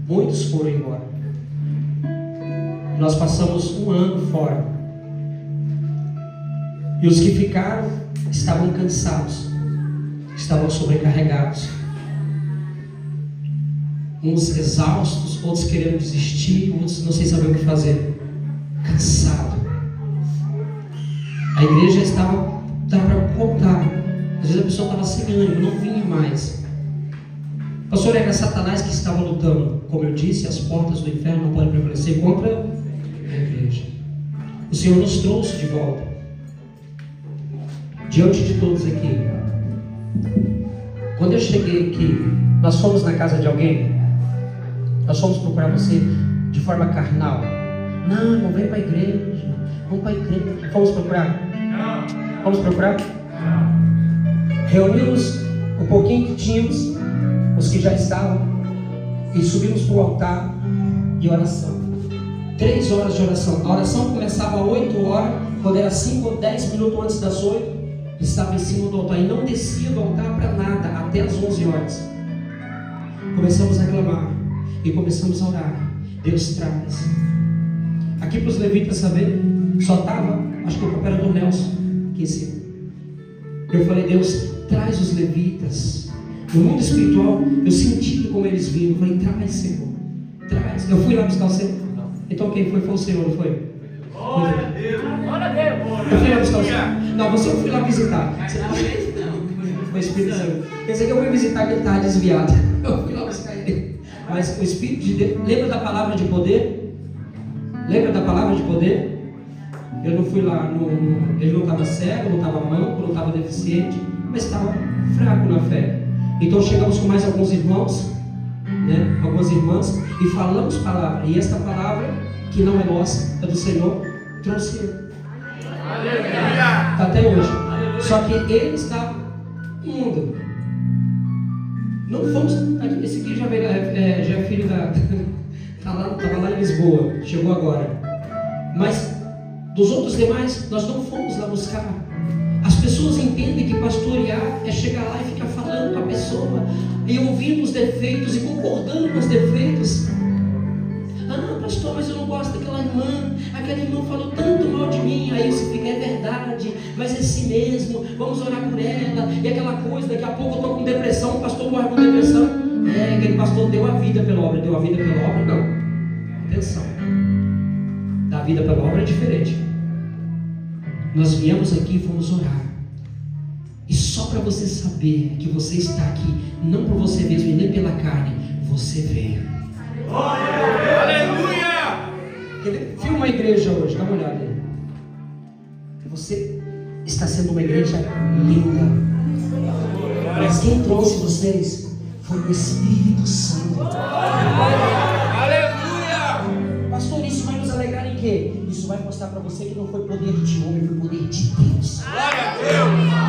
muitos foram embora. Nós passamos um ano fora. E os que ficaram estavam cansados, estavam sobrecarregados. Uns exaustos, outros querendo desistir, outros não sei saber o que fazer. Cansado. A igreja estava, dá para contar. Às vezes a pessoa estava sem ânimo, não vinha mais. Pastor, era Satanás que estava lutando. Como eu disse, as portas do inferno não podem prevalecer contra a igreja. O Senhor nos trouxe de volta. Diante de todos aqui. Quando eu cheguei aqui, nós fomos na casa de alguém. Nós fomos procurar você de forma carnal. Não vem para a igreja. Vamos para a igreja. Fomos procurar? Não. Vamos procurar? Não. Reunimos o pouquinho que tínhamos, os que já estavam, e subimos para o altar de oração. 3 horas de oração. A oração começava às 8 horas, quando era 5 ou 10 minutos antes das 8, estava em cima do altar e não descia do altar para nada até as 11 horas. Começamos a clamar e começamos a orar. Deus traz. Aqui para os levitas saber, só estava, acho que o cooperador Nelson aqui em cima. Eu falei, Deus, traz os levitas. No mundo espiritual, eu senti como eles vinham. Eu falei, traz, Senhor, traz. Eu fui lá buscar o Senhor. Então quem foi? Foi o Senhor, não foi? Glória a Deus. Glória a Deus. Eu fui lá buscar o Senhor. Não, você eu fui lá visitar. Foi o Espírito Santo. Quer dizer que eu fui visitar que ele estava desviado. Eu fui lá buscar ele. Mas o Espírito de Deus, lembra da palavra de poder? Lembra da palavra de poder? Eu não fui lá, ele não estava cego, não estava manco, não estava deficiente, mas estava fraco na fé. Então chegamos com mais alguns irmãos, né, algumas irmãs, e falamos palavra. E esta palavra, que não é nossa, é do Senhor, trouxe ele. Está até hoje. Só que ele está indo. Não fomos. Esse aqui já é filho da. Estava lá em Lisboa, chegou agora. Mas dos outros demais, nós não fomos lá buscar. As pessoas entendem que pastorear é chegar lá e ficar falando com a pessoa e ouvindo os defeitos e concordando com os defeitos. Ah, pastor, mas eu não gosto daquela irmã. Aquela irmã falou tanto mal de mim. Aí você fica, é verdade, mas é assim mesmo. Vamos orar por ela. E aquela coisa, daqui a pouco eu estou com depressão. O pastor morre com depressão. É, aquele pastor deu a vida pela obra. Deu a vida pela obra? Não. Atenção. Dar a vida pela obra é diferente. Nós viemos aqui e fomos orar. E só para você saber que você está aqui, não por você mesmo e nem pela carne, você veio. Aleluia! Filma a igreja hoje, dá uma olhada aí. Você está sendo uma igreja linda. Mas quem trouxe vocês foi o Espírito Santo. Pastor, isso vai nos alegrar em quê? Isso vai mostrar para você que não foi poder de homem, foi poder de Deus. Glória a Deus!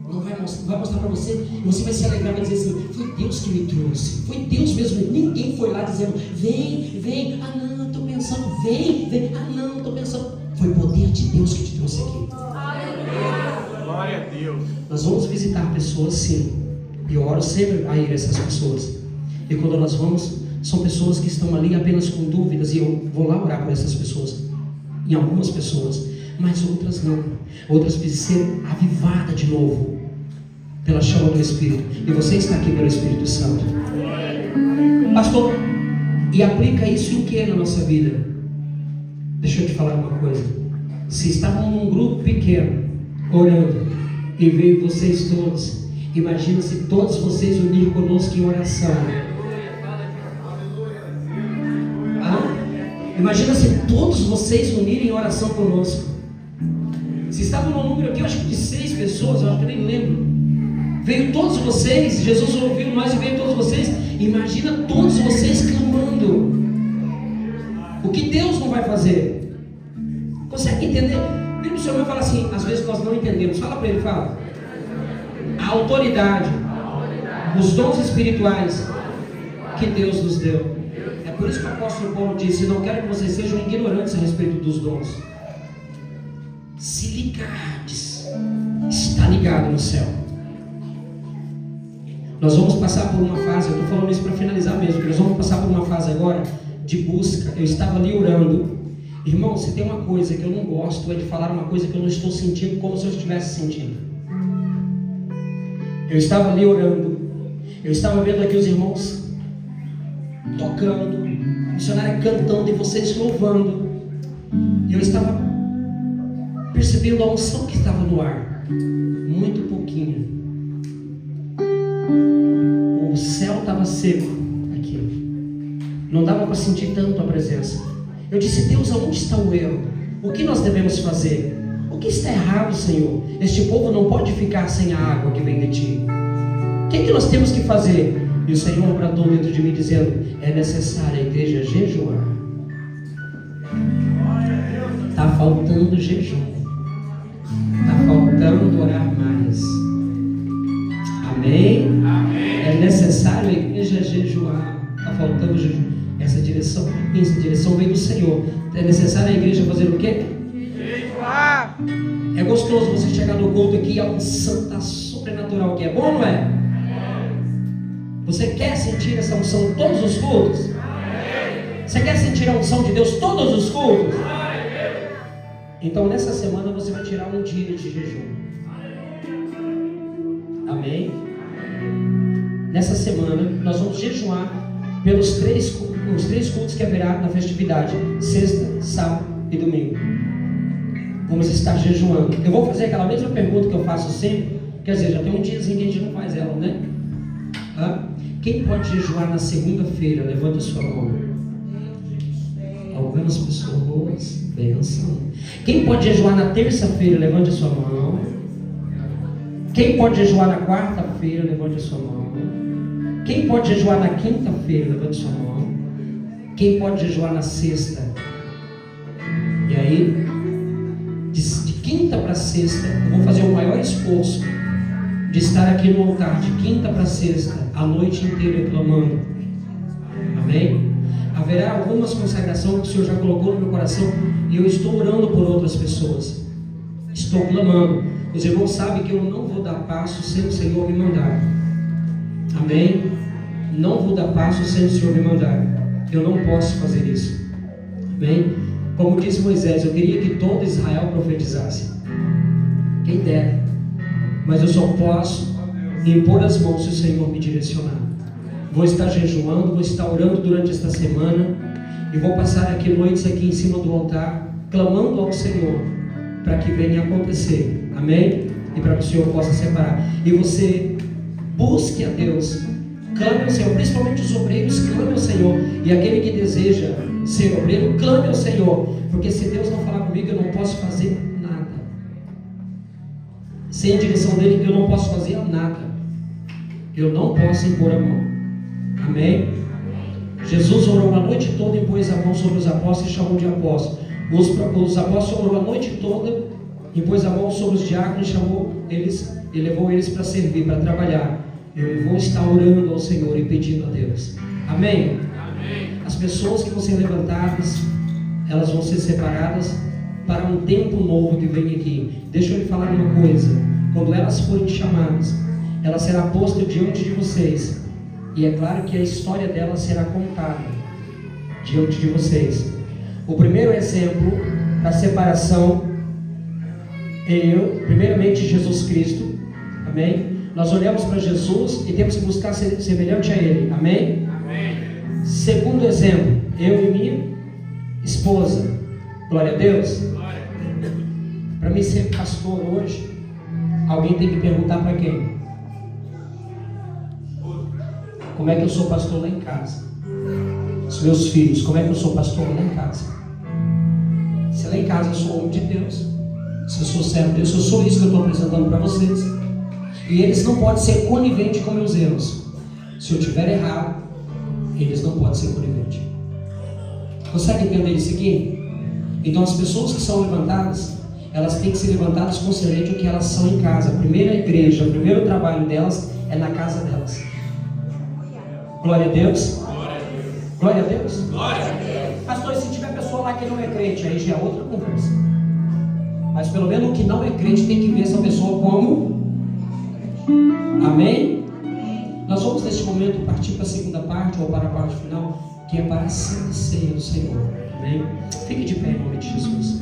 Não vai mostrar para você, e você vai se alegrar, vai dizer assim, foi Deus que me trouxe, foi Deus mesmo, ninguém foi lá dizendo, vem, ah não, estou pensando, vem, ah não, estou pensando, foi poder de Deus que te trouxe aqui. Glória a Deus! Nós vamos visitar pessoas sim, e eu oro sempre a ir essas pessoas, e quando nós vamos, são pessoas que estão ali apenas com dúvidas, e eu vou lá orar por essas pessoas, em algumas pessoas, mas outras não. Outras precisam ser avivadas de novo pela chama do Espírito. E você está aqui pelo Espírito Santo. Pastor, e aplica isso em que na nossa vida? Deixa eu te falar uma coisa. Se estavam num grupo pequeno, orando, e veio vocês todos, imagina se todos vocês unirem conosco em oração. Imagina se todos vocês unirem em oração conosco. Se estavam no número aqui, eu acho que de 6 pessoas, eu acho que eu nem lembro. Veio todos vocês, Jesus ouviu nós e veio todos vocês. Imagina todos vocês clamando. O que Deus não vai fazer? Consegue entender? Vira o seu irmão e fala assim, às vezes nós não entendemos. Fala para ele, fala. A autoridade, os dons espirituais que Deus nos deu. É por isso que o apóstolo Paulo disse: não quero que vocês sejam ignorantes a respeito dos dons. Se ligardes, está ligado no céu. Nós vamos passar por uma fase, eu estou falando isso para finalizar mesmo, que nós vamos passar por uma fase agora de busca. Eu estava ali orando. Irmão, se tem uma coisa que eu não gosto, é de falar uma coisa que eu não estou sentindo como se eu estivesse sentindo. Eu estava ali orando, eu estava vendo aqui os irmãos tocando, missionária cantando e vocês louvando, e eu estava percebendo a unção que estava no ar, muito pouquinho. O céu estava seco aqui, não dava para sentir tanto a presença. Eu disse: Deus, aonde está o erro? O que nós devemos fazer? O que está errado, Senhor? Este povo não pode ficar sem a água que vem de Ti. O que nós temos que fazer? E o Senhor bradou dentro de mim dizendo: é necessário a igreja jejuar. Está faltando jejum. Está faltando orar mais. Amém? Amém? É necessário a igreja jejuar. Está faltando jejum. Essa direção vem do Senhor. É necessário a igreja fazer o quê? Jejuar. É gostoso você chegar no culto aqui e a unção está sobrenatural, que é bom, não é? Você quer sentir essa unção todos os cultos? Você quer sentir a unção de Deus todos os cultos? Então nessa semana você vai tirar um dia de jejum. Amém? Nessa semana nós vamos jejuar pelos os 3 cultos que haverá na festividade: sexta, sábado e domingo. Vamos estar jejuando. Eu vou fazer aquela mesma pergunta que eu faço sempre. Quer dizer, já tem um diazinho que a gente não faz ela, né? Quem pode jejuar na segunda-feira? Levante a sua mão. Algumas pessoas, benção. Quem pode jejuar na terça-feira? Levante a sua mão. Quem pode jejuar na quarta-feira? Levante a sua mão. Quem pode jejuar na quinta-feira? Levante a sua mão. Quem pode jejuar na sexta? E aí, de quinta para sexta, eu vou fazer o maior esforço de estar aqui no altar de quinta para sexta, a noite inteira clamando. Amém? Haverá algumas consagrações que o Senhor já colocou no meu coração e eu estou orando por outras pessoas. Estou clamando. Os irmãos sabem que eu não vou dar passo sem o Senhor me mandar. Amém? Não vou dar passo sem o Senhor me mandar. Eu não posso fazer isso. Amém? Como disse Moisés, eu queria que todo Israel profetizasse. Quem dera. Mas eu só posso impor as mãos se o Senhor me direcionar. Vou estar jejuando, vou estar orando durante esta semana e vou passar aqui noites aqui em cima do altar, clamando ao Senhor para que venha acontecer. Amém? E para que o Senhor possa separar. E você busque a Deus, clame ao Senhor, principalmente os obreiros, clame ao Senhor. E aquele que deseja ser obreiro, clame ao Senhor, porque se Deus não falar comigo, eu não posso fazer nada. Sem a direção dele, eu não posso fazer nada. Eu não posso impor a mão. Amém? Jesus orou a noite toda, impôs a mão sobre os apóstolos e chamou de apóstolos. Os apóstolos orou a noite toda, impôs a mão sobre os diáconos e chamou eles e levou eles para servir, para trabalhar. Eu vou estar orando ao Senhor e pedindo a Deus. Amém? Amém. As pessoas que vão ser levantadas, elas vão ser separadas para um tempo novo que vem aqui. Deixa eu lhe falar uma coisa. Quando elas forem chamadas, ela será posta diante de vocês. E é claro que a história dela será contada diante de vocês. O primeiro exemplo da separação primeiramente Jesus Cristo, amém? Nós olhamos para Jesus e temos que buscar ser semelhante a Ele, amém? Amém. Segundo exemplo, eu e minha esposa, glória a Deus. Glória a Deus. Para mim ser pastor hoje, alguém tem que perguntar para quem? Como é que eu sou pastor lá em casa? Os meus filhos, como é que eu sou pastor lá em casa? Se lá em casa eu sou homem de Deus, se eu sou servo de Deus, eu sou isso que eu estou apresentando para vocês. E eles não podem ser coniventes com meus erros. Se eu tiver errado, eles não podem ser coniventes. Consegue entender isso aqui? Então as pessoas que são levantadas, elas têm que ser levantadas considerando o que elas são em casa. A primeira igreja, o primeiro trabalho delas é na casa delas. Glória a Deus. Glória a Deus. Glória a Deus. Pastor, e se tiver pessoa lá que não é crente, aí já é outra conversa. Mas pelo menos o que não é crente tem que ver essa pessoa como. Amém? Nós vamos neste momento partir para a segunda parte ou para a parte final, que é para a ceia do Senhor. Amém? Fique de pé em nome de Jesus.